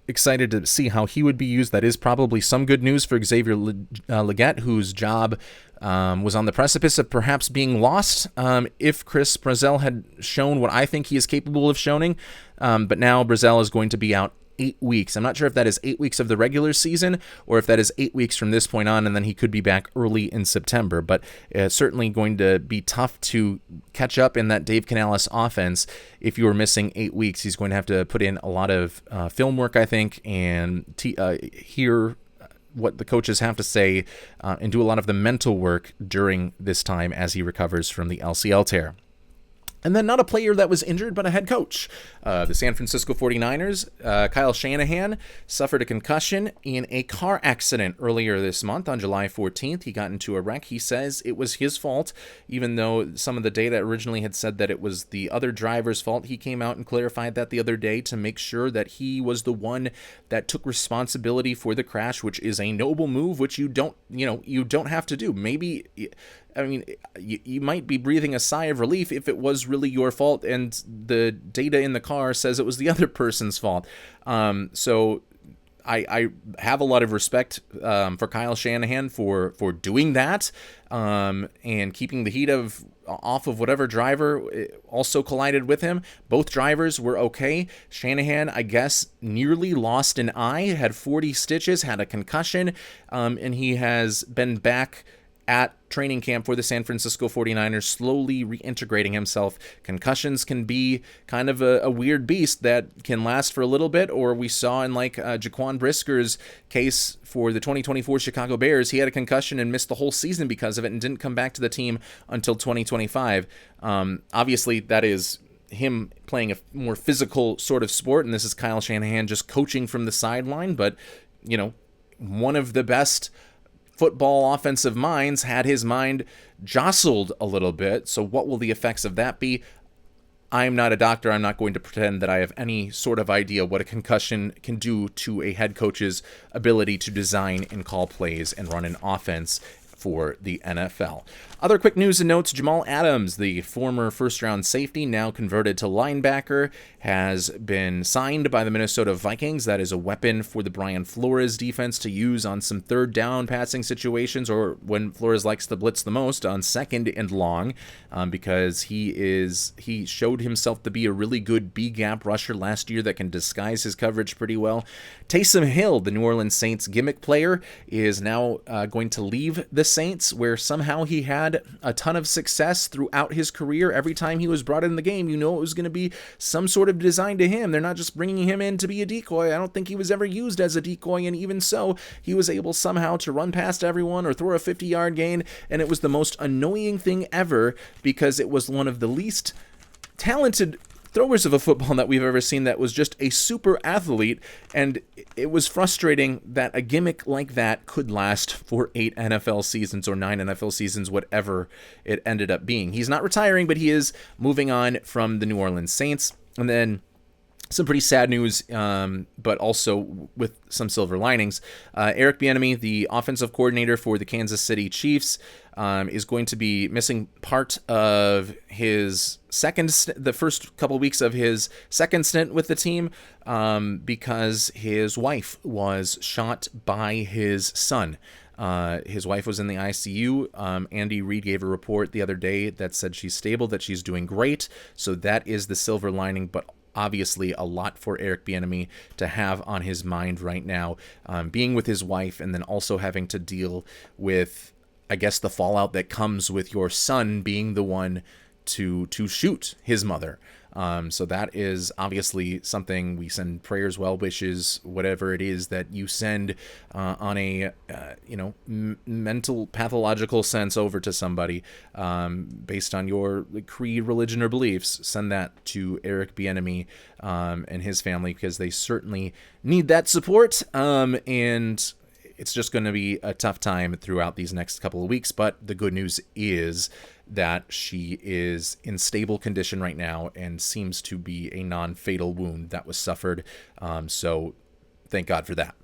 excited to see how he would be used. That is probably some good news for Xavier Legette, whose job was on the precipice of perhaps being lost if Chris Brazzell had shown what I think he is capable of showing. But now Brazzell is going to be out 8 weeks. I'm not sure if that is 8 weeks of the regular season or if that is 8 weeks from this point on, and then he could be back early in September. But it's certainly going to be tough to catch up in that Dave Canales offense. If you were missing 8 weeks, he's going to have to put in a lot of film work, I think, and hear what the coaches have to say and do a lot of the mental work during this time as he recovers from the LCL tear. And then not a player that was injured, but a head coach. The San Francisco 49ers, Kyle Shanahan, suffered a concussion in a car accident earlier this month on July 14th. He got into a wreck. He says it was his fault, even though some of the data originally had said that it was the other driver's fault. He came out and clarified that the other day to make sure that he was the one that took responsibility for the crash, which is a noble move, which you don't have to do. Maybe, I mean, you might be breathing a sigh of relief if it was really your fault and the data in the car says it was the other person's fault. So I have a lot of respect for Kyle Shanahan for doing that and keeping the heat off of whatever driver also collided with him. Both drivers were okay. Shanahan, I guess, nearly lost an eye, had 40 stitches, had a concussion, and he has been back at training camp for the San Francisco 49ers, slowly reintegrating himself. Concussions can be kind of a weird beast that can last for a little bit, or we saw in Jaquan Brisker's case for the 2024 Chicago Bears, he had a concussion and missed the whole season because of it and didn't come back to the team until 2025. Obviously, that is him playing a more physical sort of sport, and this is Kyle Shanahan just coaching from the sideline, but, one of the best football offensive minds had his mind jostled a little bit. So what will the effects of that be? I'm not a doctor. I'm not going to pretend that I have any sort of idea what a concussion can do to a head coach's ability to design and call plays and run an offense for the NFL. Other quick news and notes: Jamal Adams, the former first-round safety, now converted to linebacker, has been signed by the Minnesota Vikings. That is a weapon for the Brian Flores defense to use on some third down passing situations, or when Flores likes to blitz the most, on second and long, because he showed himself to be a really good B-gap rusher last year that can disguise his coverage pretty well. Taysom Hill, the New Orleans Saints gimmick player, is now going to leave the Saints, where somehow he had a ton of success throughout his career. Every time he was brought in the game, it was going to be some sort of design to him. They're not just bringing him in to be a decoy. I don't think he was ever used as a decoy, and even so, he was able somehow to run past everyone or throw a 50-yard gain, and it was the most annoying thing ever because it was one of the least talented throwers of a football that we've ever seen that was just a super athlete, and it was frustrating that a gimmick like that could last for 8 NFL seasons or 9 NFL seasons, whatever it ended up being. He's not retiring, but he is moving on from the New Orleans Saints. And then some pretty sad news, but also with some silver linings. Eric Bieniemy, the offensive coordinator for the Kansas City Chiefs, is going to be missing part of his the first couple weeks of his second stint with the team, because his wife was shot by his son. His wife was in the ICU. Andy Reid gave a report the other day that said she's stable, that she's doing great. So that is the silver lining, but obviously a lot for Eric Bieniemy to have on his mind right now, being with his wife and then also having to deal with, I guess, the fallout that comes with your son being the one to shoot his mother. So that is obviously something we send prayers, well wishes, whatever it is that you send on a mental pathological sense over to somebody based on your creed, religion, or beliefs. Send that to Eric Bieniemy and his family, because they certainly need that support. And it's just going to be a tough time throughout these next couple of weeks. But the good news is that she is in stable condition right now and seems to be a non-fatal wound that was suffered. So thank God for that.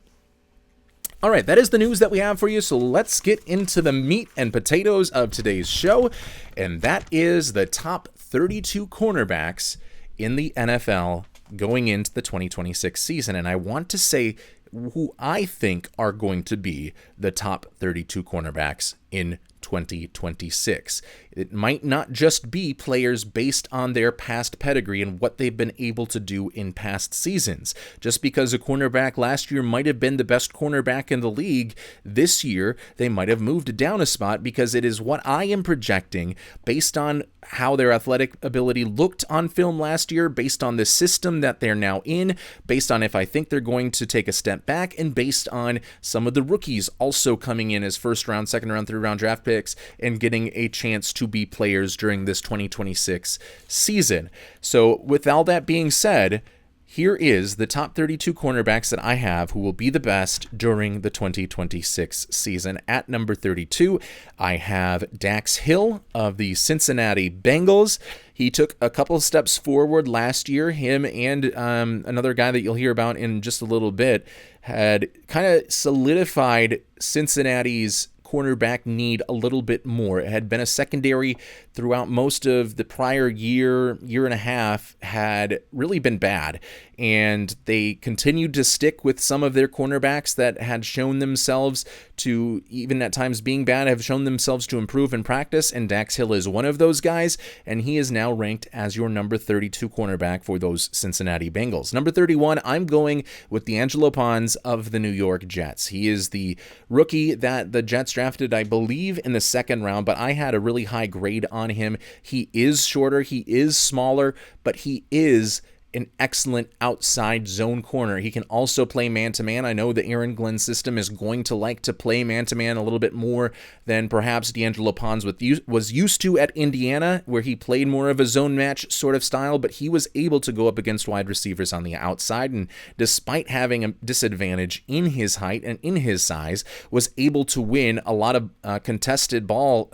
All right, that is the news that we have for you. So let's get into the meat and potatoes of today's show. And that is the top 32 cornerbacks in the NFL going into the 2026 season. And I want to say who I think are going to be the top 32 cornerbacks in 2026. It might not just be players based on their past pedigree and what they've been able to do in past seasons. Just because a cornerback last year might have been the best cornerback in the league, this year they might have moved down a spot, because it is what I am projecting based on how their athletic ability looked on film last year, based on the system that they're now in, based on if I think they're going to take a step back, and based on some of the rookies also coming in as first round, second round, third round draft picks and getting a chance to be players during this 2026 season. So with all that being said, here is the top 32 cornerbacks that I have who will be the best during the 2026 season. At number 32, I have Dax Hill of the Cincinnati Bengals. He took a couple of steps forward last year. Him and another guy that you'll hear about in just a little bit had kind of solidified Cincinnati's cornerback need a little bit more. It had been a secondary throughout most of the prior year and a half, had really been bad. And they continued to stick with some of their cornerbacks that had shown themselves to, even at times being bad, have shown themselves to improve in practice. And Dax Hill is one of those guys. And he is now ranked as your number 32 cornerback for those Cincinnati Bengals. Number 31, I'm going with D'Angelo Pons of the New York Jets. He is the rookie that the Jets drafted, I believe, in the second round, but I had a really high grade on him. He is shorter, he is smaller, but he is an excellent outside zone corner. He can also play man-to-man. I know the Aaron Glenn system is going to like to play man-to-man a little bit more than perhaps D'Angelo Pons was used to at Indiana, where he played more of a zone match sort of style, but he was able to go up against wide receivers on the outside, and despite having a disadvantage in his height and in his size, was able to win a lot of contested ball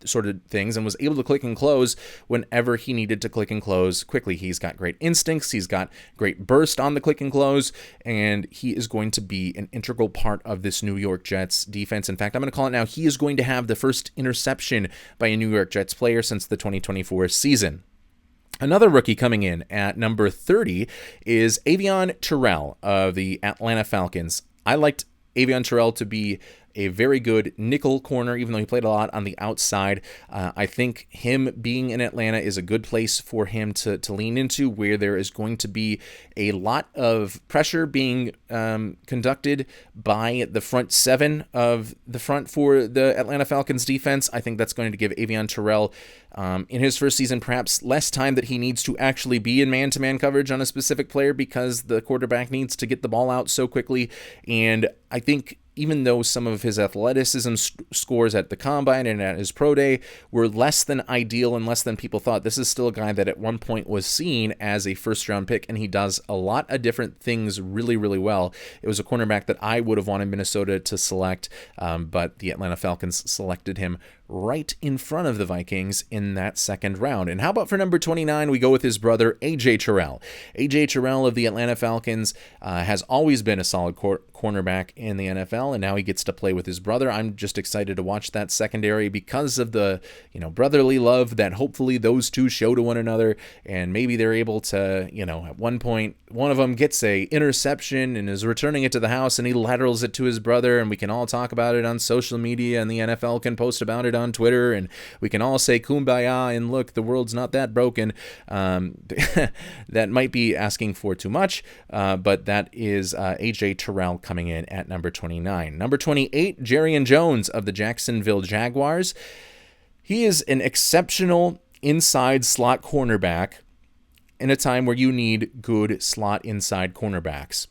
sort of things, and was able to click and close whenever he needed to click and close quickly. He's got great instincts, he's got great burst on the click and close, and he is going to be an integral part of this New York Jets defense. In fact, I'm going to call it now, he is going to have the first interception by a New York Jets player since the 2024 season. Another rookie coming in at number 30 is Avion Terrell of the Atlanta Falcons. I liked Avion Terrell to be a very good nickel corner, even though he played a lot on the outside. I think him being in Atlanta is a good place for him to lean into, where there is going to be a lot of pressure being conducted by the front seven of the front for the Atlanta Falcons defense. I think that's going to give Avion Terrell, in his first season, perhaps less time that he needs to actually be in man-to-man coverage on a specific player, because the quarterback needs to get the ball out so quickly. And I think even though some of his athleticism scores at the combine and at his pro day were less than ideal and less than people thought, this is still a guy that at one point was seen as a first-round pick, and he does a lot of different things really, really well. It was a cornerback that I would have wanted Minnesota to select, but the Atlanta Falcons selected him right in front of the Vikings in that second round. And how about for number 29, we go with his brother, A.J. Terrell. A.J. Terrell of the Atlanta Falcons has always been a solid cornerback in the NFL, and now he gets to play with his brother. I'm just excited to watch that secondary because of the brotherly love that hopefully those two show to one another, and maybe they're able to, at one point, one of them gets a interception and is returning it to the house, and he laterals it to his brother, and we can all talk about it on social media, and the NFL can post about it on Twitter, and we can all say kumbaya and look, the world's not that broken. That might be asking for too much, but that is A.J. Terrell coming in at number 29. Number 28, Jarrian Jones of the Jacksonville Jaguars. He is an exceptional inside slot cornerback in a time where you need good slot inside cornerbacks.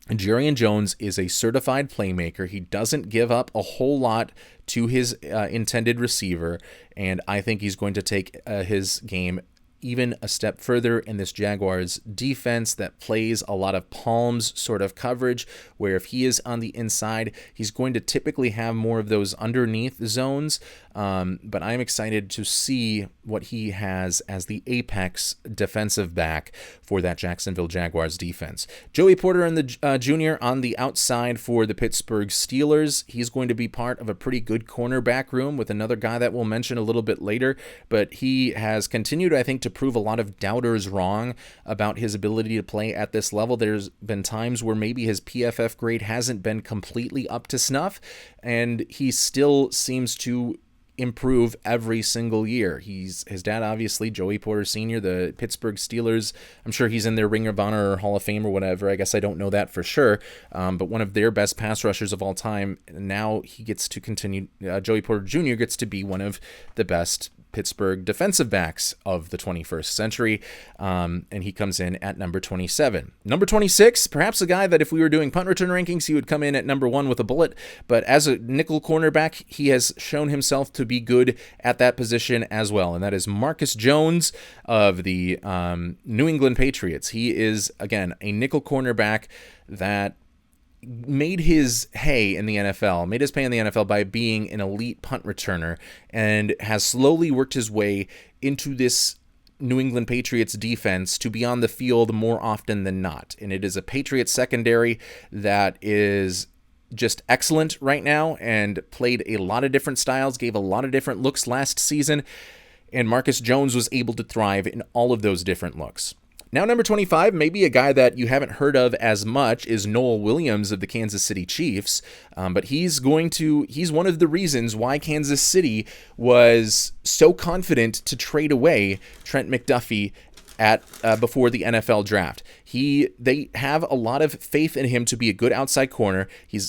Jarrian Jones is a certified playmaker. He doesn't give up a whole lot to his intended receiver, and I think he's going to take his game even a step further in this Jaguars defense that plays a lot of palms sort of coverage, where if he is on the inside, he's going to typically have more of those underneath zones. But I'm excited to see what he has as the apex defensive back for that Jacksonville Jaguars defense. Joey Porter and the Jr. on the outside for the Pittsburgh Steelers. He's going to be part of a pretty good cornerback room with another guy that we'll mention a little bit later, but he has continued, I think, to prove a lot of doubters wrong about his ability to play at this level. There's been times where maybe his PFF grade hasn't been completely up to snuff, and he still seems to improve every single year. His dad, obviously, Joey Porter Sr., the Pittsburgh Steelers, I'm sure he's in their Ring of Honor or Hall of Fame or whatever. I guess I don't know that for sure, but one of their best pass rushers of all time. Now he gets to continue, Joey Porter Jr. gets to be one of the best Pittsburgh defensive backs of the 21st century, and he comes in at number 27. Number 26, perhaps a guy that if we were doing punt return rankings, he would come in at number 1 with a bullet, but as a nickel cornerback, he has shown himself to be good at that position as well, and that is Marcus Jones of the New England Patriots. He is, again, a nickel cornerback that made his pay in the NFL by being an elite punt returner, and has slowly worked his way into this New England Patriots defense to be on the field more often than not. And it is a Patriots secondary that is just excellent right now and played a lot of different styles, gave a lot of different looks last season, and Marcus Jones was able to thrive in all of those different looks. Now, number 25, maybe a guy that you haven't heard of as much, is Noel Williams of the Kansas City Chiefs, but he's one of the reasons why Kansas City was so confident to trade away Trent McDuffie at before the NFL draft. They have a lot of faith in him to be a good outside corner.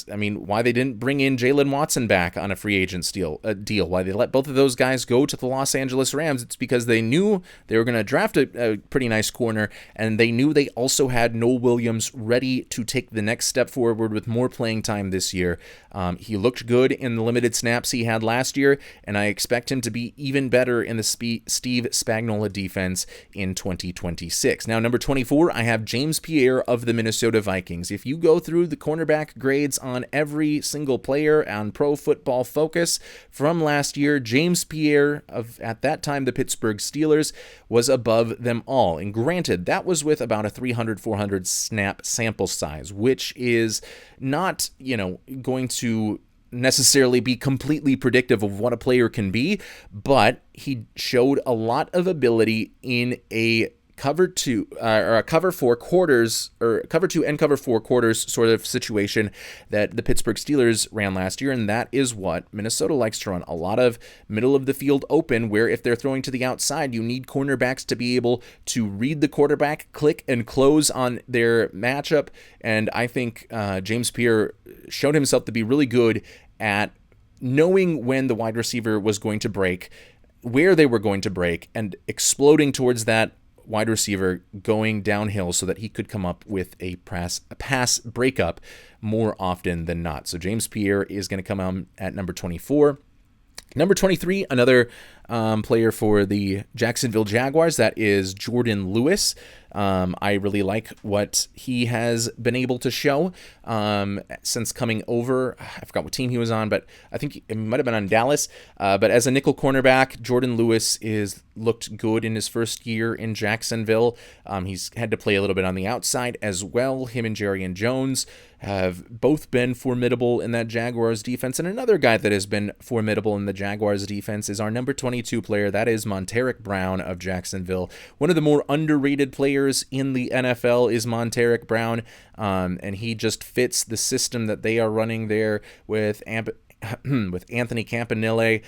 Why they didn't bring in Jalen Watson back on a free agent deal, why they let both of those guys go to the Los Angeles Rams, it's because they knew they were going to draft a pretty nice corner, and they knew they also had Noel Williams ready to take the next step forward with more playing time this year. He looked good in the limited snaps he had last year, and I expect him to be even better in the Steve Spagnuolo defense in 2026. Now, number 24, I have James Pierre of the Minnesota Vikings. If you go through the cornerback grades on every single player on Pro Football Focus from last year, James Pierre of, at that time, the Pittsburgh Steelers, was above them all. And granted, that was with about a 300-400 snap sample size, which is not, going to necessarily be completely predictive of what a player can be, but he showed a lot of ability in a cover two or a cover four quarters or cover two and cover four quarters sort of situation that the Pittsburgh Steelers ran last year, and that is what Minnesota likes to run. A lot of middle of the field open, where if they're throwing to the outside, you need cornerbacks to be able to read the quarterback, click and close on their matchup, and I think James Pierre showed himself to be really good at knowing when the wide receiver was going to break, where they were going to break, and exploding towards that wide receiver, going downhill so that he could come up with a pass breakup more often than not. So James Pierre is going to come out at number 24. Number 23, another player for the Jacksonville Jaguars, that is Jordan Lewis. I really like what he has been able to show since coming over. I forgot what team he was on, but I think it might have been on Dallas. But as a nickel cornerback, Jordan Lewis looked good in his first year in Jacksonville. He's had to play a little bit on the outside as well. Him and Jerry Jones have both been formidable in that Jaguars defense. And another guy that has been formidable in the Jaguars defense is our number 22 player. That is Monteric Brown of Jacksonville. One of the more underrated players in the NFL is Monteric Brown, and he just fits the system that they are running there with Anthony Campanile.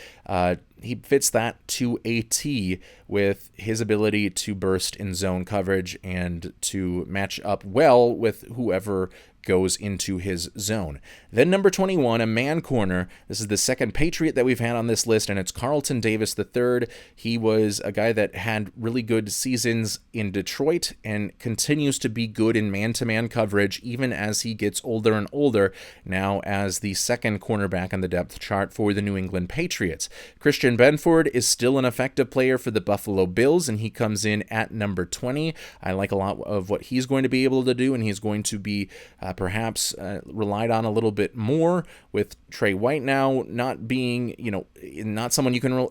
He fits that to a T with his ability to burst in zone coverage and to match up well with whoever goes into his zone. Then number 21, a man corner. This is the second Patriot that we've had on this list, and it's Carlton Davis III. He was a guy that had really good seasons in Detroit and continues to be good in man-to-man coverage even as he gets older and older, now as the second cornerback on the depth chart for the New England Patriots. Christian Benford is still an effective player for the Buffalo Bills, and he comes in at number 20. I like a lot of what he's going to be able to do, and he's going to be perhaps relied on a little bit more with Trey White now not being, not someone you can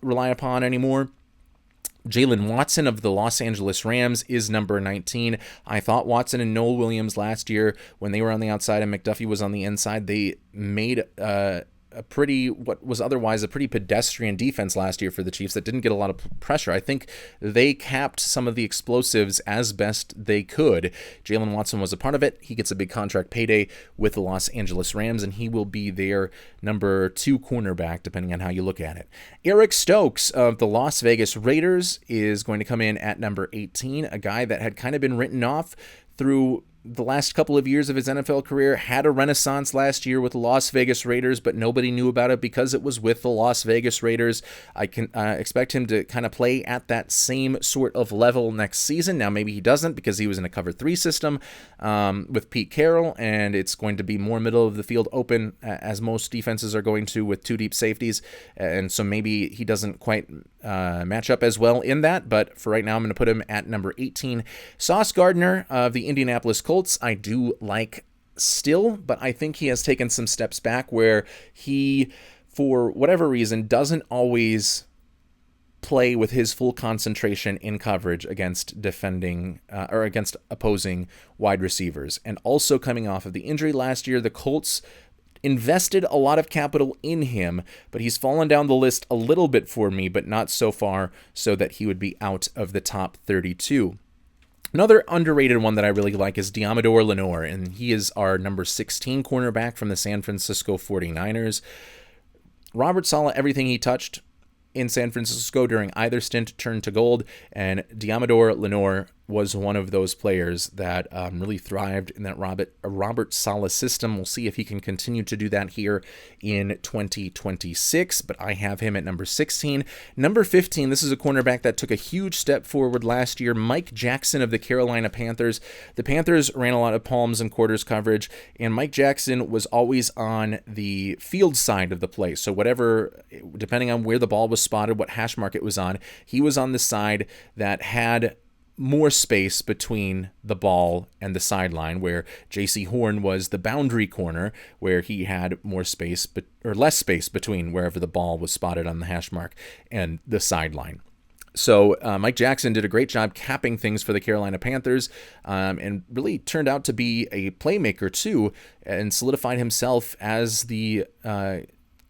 rely upon anymore. Jalen Watson of the Los Angeles Rams is number 19. I thought Watson and Noel Williams last year, when they were on the outside and McDuffie was on the inside, they made what was otherwise a pretty pedestrian defense last year for the Chiefs that didn't get a lot of pressure. I think they capped some of the explosives as best they could. Jalen Watson was a part of it. He gets a big contract payday with the Los Angeles Rams, and he will be their number 2 cornerback, depending on how you look at it. Eric Stokes of the Las Vegas Raiders is going to come in at number 18, a guy that had kind of been written off through the last couple of years of his NFL career, had a renaissance last year with the Las Vegas Raiders, but nobody knew about it because it was with the Las Vegas Raiders. I can expect him to kind of play at that same sort of level next season. Now, maybe he doesn't because he was in a cover 3 system with Pete Carroll, and it's going to be more middle of the field open, as most defenses are going to with 2 deep safeties, and so maybe he doesn't quite match up as well in that, but for right now, I'm going to put him at number 18. Sauce Gardner of the Indianapolis Colts, I do like still, but I think he has taken some steps back where he, for whatever reason, doesn't always play with his full concentration in coverage against defending or against opposing wide receivers. And also coming off of the injury last year, the Colts invested a lot of capital in him, but he's fallen down the list a little bit for me, but not so far so that he would be out of the top 32. Another underrated one that I really like is Diamador Lenore, and he is our number 16 cornerback from the San Francisco 49ers. Robert Saleh, everything he touched in San Francisco during either stint turned to gold, and Diamador Lenore was one of those players that really thrived in that Robert Saleh system. We'll see if he can continue to do that here in 2026, but I have him at number 16. Number 15, this is a cornerback that took a huge step forward last year, Mike Jackson of the Carolina Panthers. The Panthers ran a lot of palms and quarters coverage, and Mike Jackson was always on the field side of the play. So whatever, depending on where the ball was spotted, what hash mark it was on, he was on the side that had more space between the ball and the sideline, where J.C. Horn was the boundary corner, where he had more space, or less space between wherever the ball was spotted on the hash mark and the sideline. So Mike Jackson did a great job capping things for the Carolina Panthers, and really turned out to be a playmaker too, and solidified himself as the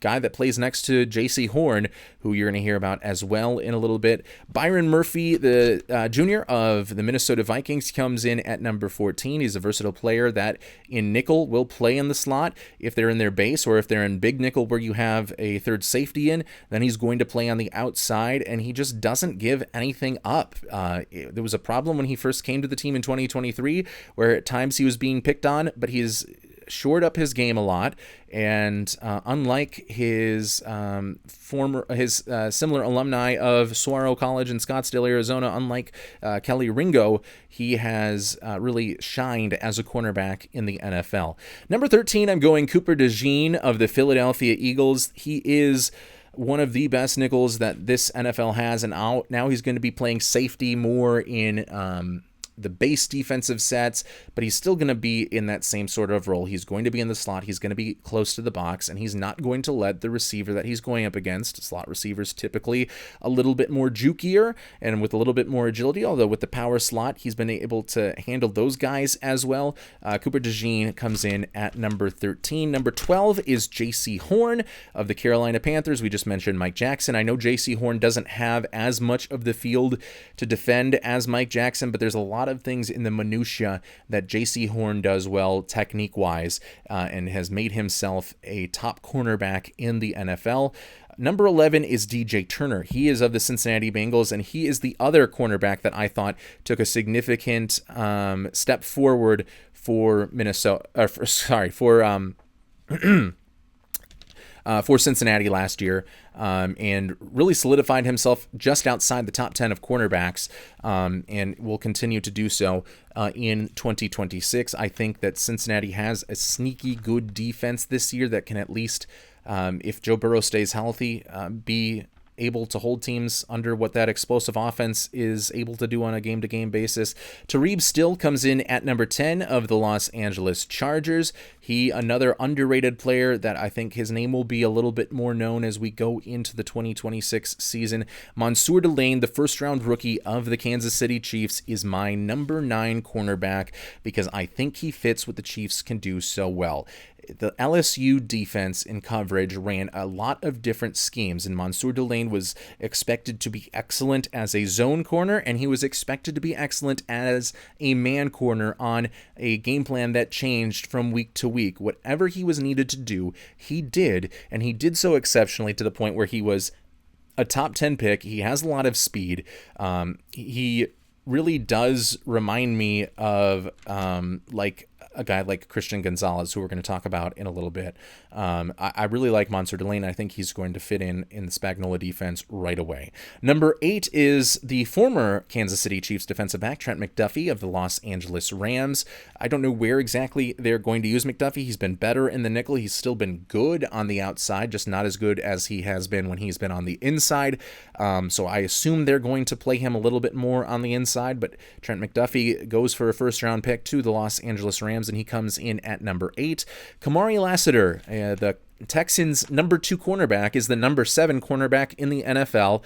guy that plays next to J.C. Horn, who you're going to hear about as well in a little bit. Byron Murphy, the junior of the Minnesota Vikings, comes in at number 14. He's a versatile player that in nickel will play in the slot. If they're in their base, or if they're in big nickel where you have a third safety in, then he's going to play on the outside, and he just doesn't give anything up. There was a problem when he first came to the team in 2023, where at times he was being picked on, but he's shored up his game a lot, and unlike his similar alumni of Saguaro College in Scottsdale, Arizona, unlike Kelly Ringo, he has really shined as a cornerback in the NFL. Number 13, I'm going Cooper DeJean of the Philadelphia Eagles. He is one of the best nickels that this NFL has, and now he's going to be playing safety more in the base defensive sets, but he's still going to be in that same sort of role. He's going to be in the slot. He's going to be close to the box, and he's not going to let the receiver that he's going up against, slot receivers typically a little bit more jukier and with a little bit more agility, although with the power slot, he's been able to handle those guys as well. Cooper DeJean comes in at number 13. Number 12 is J.C. Horn of the Carolina Panthers. We just mentioned Mike Jackson. I know J.C. Horn doesn't have as much of the field to defend as Mike Jackson, but there's a lot of things in the minutia that J.C. Horn does well technique-wise, and has made himself a top cornerback in the NFL. Number 11 is DJ Turner. He is of the Cincinnati Bengals, and he is the other cornerback that I thought took a significant step forward for Minnesota. For Cincinnati last year, and really solidified himself just outside the top 10 of cornerbacks, and will continue to do so in 2026. I think that Cincinnati has a sneaky good defense this year that can at least, if Joe Burrow stays healthy, be able to hold teams under what that explosive offense is able to do on a game-to-game basis. Talib Still comes in at number 10 of the Los Angeles Chargers. He, another underrated player that I think his name will be a little bit more known as we go into the 2026 season. Mansour Delane, the first-round rookie of the Kansas City Chiefs, is my number 9 cornerback because I think he fits what the Chiefs can do so well. The LSU defense in coverage ran a lot of different schemes, and Mansour Delane was expected to be excellent as a zone corner, and he was expected to be excellent as a man corner on a game plan that changed from week to week. Whatever he was needed to do, he did, and he did so exceptionally to the point where he was a top 10 pick. He has a lot of speed. He really does remind me of like a guy like Christian Gonzalez, who we're going to talk about in a little bit. I really like Mansour Delane. I think he's going to fit in the Spagnuolo defense right away. Number 8 is the former Kansas City Chiefs defensive back, Trent McDuffie of the Los Angeles Rams. I don't know where exactly they're going to use McDuffie. He's been better in the nickel. He's still been good on the outside, just not as good as he has been when he's been on the inside. So I assume they're going to play him a little bit more on the inside, but Trent McDuffie goes for a first-round pick to the Los Angeles Rams, and he comes in at number 8. Kamari Lassiter, the Texans' number 2 cornerback, is the number 7 cornerback in the NFL.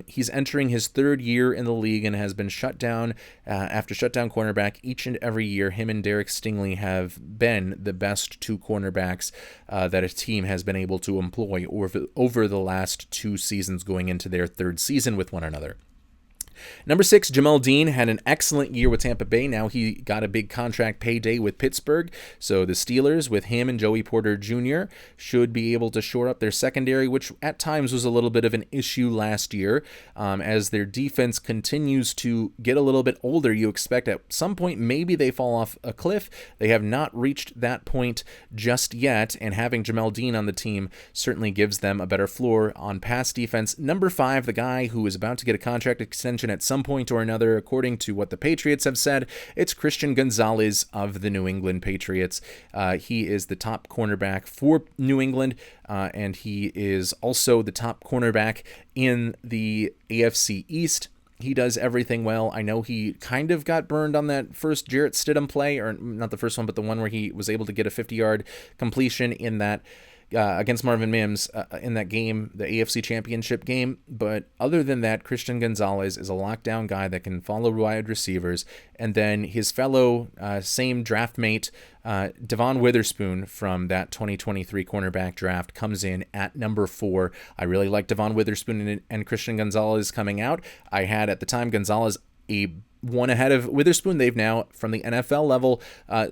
He's entering his 3rd year in the league and has been shut down after shutdown cornerback each and every year. Him and Derek Stingley have been the best 2 cornerbacks that a team has been able to employ over the last 2 seasons, going into their 3rd season with one another. Number 6, Jamel Dean had an excellent year with Tampa Bay. Now he got a big contract payday with Pittsburgh. So the Steelers, with him and Joey Porter Jr., should be able to shore up their secondary, which at times was a little bit of an issue last year. As their defense continues to get a little bit older, you expect at some point maybe they fall off a cliff. They have not reached that point just yet, and having Jamel Dean on the team certainly gives them a better floor on pass defense. Number 5, the guy who is about to get a contract extension at some point or another, according to what the Patriots have said, it's Christian Gonzalez of the New England Patriots. He is the top cornerback for New England, and he is also the top cornerback in the AFC East. He does everything well. I know he kind of got burned on that first Jarrett Stidham play, or not the first one, but the one where he was able to get a 50-yard completion in that against Marvin Mims in that game, the AFC Championship game. But other than that, Christian Gonzalez is a lockdown guy that can follow wide receivers. And then his fellow same draft mate, Devon Witherspoon from that 2023 cornerback draft, comes in at number 4. I really like Devon Witherspoon and Christian Gonzalez coming out. I had at the time Gonzalez one ahead of Witherspoon. They've now, from the NFL level,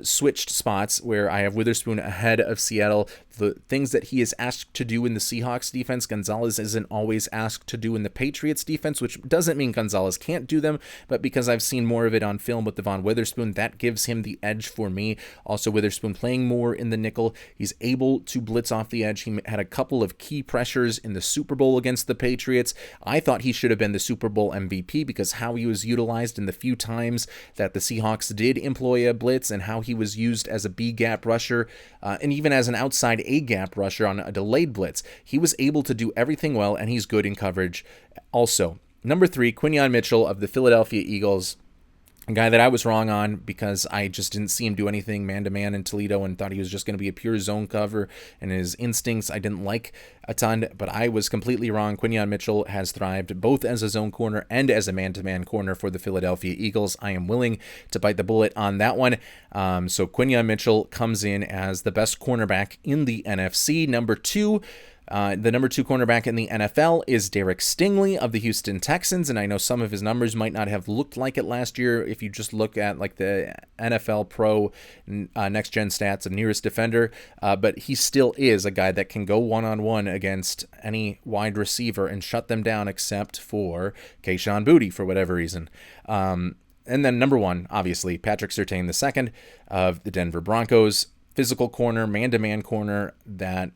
switched spots where I have Witherspoon ahead of Seattle. The things that he is asked to do in the Seahawks defense, Gonzalez isn't always asked to do in the Patriots defense, which doesn't mean Gonzalez can't do them, but because I've seen more of it on film with Devon Witherspoon, that gives him the edge for me. Also, Witherspoon playing more in the nickel. He's able to blitz off the edge. He had a couple of key pressures in the Super Bowl against the Patriots. I thought he should have been the Super Bowl MVP because how he was utilized in the few times that the Seahawks did employ a blitz and how he was used as a B-gap rusher and even as an outside A-gap rusher on a delayed blitz. He was able to do everything well, and he's good in coverage also. Number 3, Quinyon Mitchell of the Philadelphia Eagles. A guy that I was wrong on because I just didn't see him do anything man-to-man in Toledo and thought he was just going to be a pure zone cover, and his instincts I didn't like a ton, but I was completely wrong. Quinyon Mitchell has thrived both as a zone corner and as a man-to-man corner for the Philadelphia Eagles. I am willing to bite the bullet on that one. So Quinyon Mitchell comes in as the best cornerback in the NFC. Number 2, the number 2 cornerback in the NFL is Derek Stingley of the Houston Texans, and I know some of his numbers might not have looked like it last year if you just look at like the NFL Pro Next Gen Stats of nearest defender, but he still is a guy that can go one-on-one against any wide receiver and shut them down except for Kayshon Boutte for whatever reason. And then number 1, obviously, Patrick Surtain II of the Denver Broncos, physical corner, man-to-man corner that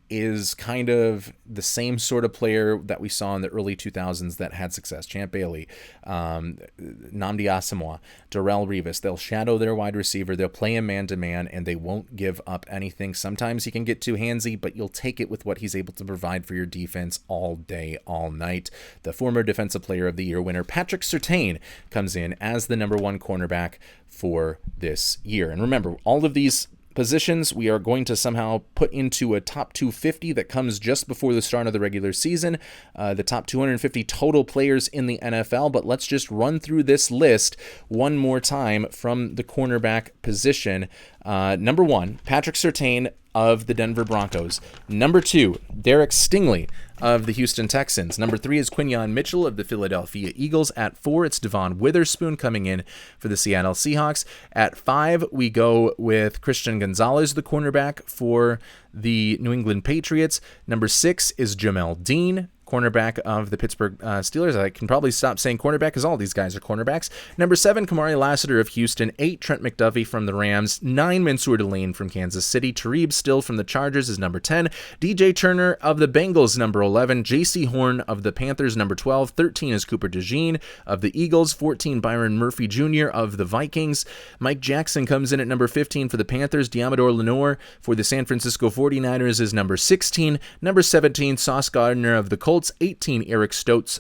is kind of the same sort of player that we saw in the early 2000s that had success. Champ Bailey, Nnamdi Asomugha, Darrelle Revis. They'll shadow their wide receiver. They'll play him man-to-man, and they won't give up anything. Sometimes he can get too handsy, but you'll take it with what he's able to provide for your defense all day, all night. The former Defensive Player of the Year winner, Patrick Surtain, comes in as the number 1 cornerback for this year. And remember, all of these positions we are going to somehow put into a top 250 that comes just before the start of the regular season, the top 250 total players in the NFL. But let's just run through this list one more time from the cornerback position. Number 1, Patrick Surtain of the Denver Broncos. Number 2, Derek Stingley of the Houston Texans. Number 3 is Quinyon Mitchell of the Philadelphia Eagles. At 4, it's Devon Witherspoon coming in for the Seattle Seahawks. At 5, we go with Christian Gonzalez, the cornerback for the New England Patriots. Number 6 is Jamel Dean, cornerback of the Pittsburgh Steelers. I can probably stop saying cornerback because all these guys are cornerbacks. Number 7, Kamari Lassiter of Houston. 8, Trent McDuffie from the Rams. 9, Mansour Delane from Kansas City. Tarib Still from the Chargers is number 10. DJ Turner of the Bengals, number 11. J.C. Horn of the Panthers, number 12. 13 is Cooper DeJean of the Eagles. 14, Byron Murphy Jr. of the Vikings. Mike Jackson comes in at number 15 for the Panthers. Diamador Lenore for the San Francisco 49ers is number 16. Number 17, Sauce Gardner of the Colts. 18, Eric Stokes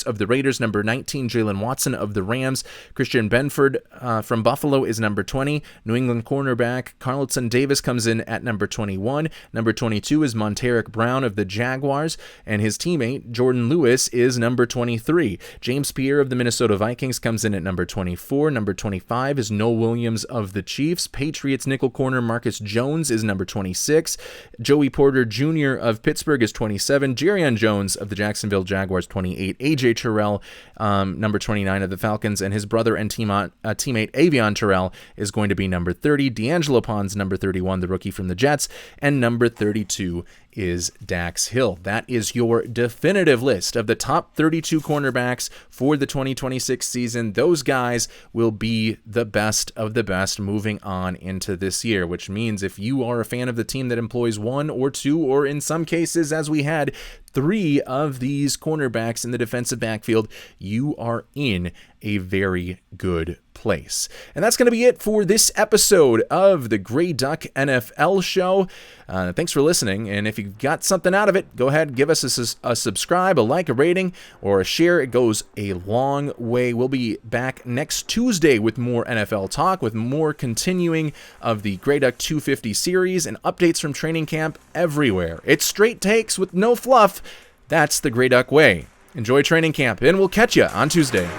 of the Raiders. Number 19, Jalen Watson of the Rams. Christian Benford from Buffalo is number 20. New England cornerback Carlton Davis comes in at number 21. Number 22 is Monteric Brown of the Jaguars, and his teammate Jordan Lewis is number 23. James Pierre of the Minnesota Vikings comes in at number 24. Number 25 is Noel Williams of the Chiefs. Patriots nickel corner Marcus Jones is number 26. Joey Porter Jr. of Pittsburgh is 27. Jerrion Jones Jones of the Jacksonville Jaguars, 28. A.J. Terrell, number 29 of the Falcons, and his brother and teammate Avion Terrell is going to be number 30. D'Angelo Pons, number 31, the rookie from the Jets, and number 32 is Dax Hill. That is your definitive list of the top 32 cornerbacks for the 2026 season. Those guys will be the best of the best moving on into this year, which means if you are a fan of the team that employs one or two, or in some cases, as we had, 3 of these cornerbacks in the defensive backfield, you are in a very good place. And that's going to be it for this episode of the Grey Duck NFL Show. Thanks for listening, and if you got something out of it, go ahead and give us a subscribe, a like, a rating, or a share. It goes a long way. We'll be back next Tuesday with more NFL talk, with more continuing of the Grey Duck 250 series and updates from training camp everywhere. It's straight takes with no fluff. That's the Grey Duck way. Enjoy training camp, and we'll catch you on Tuesday.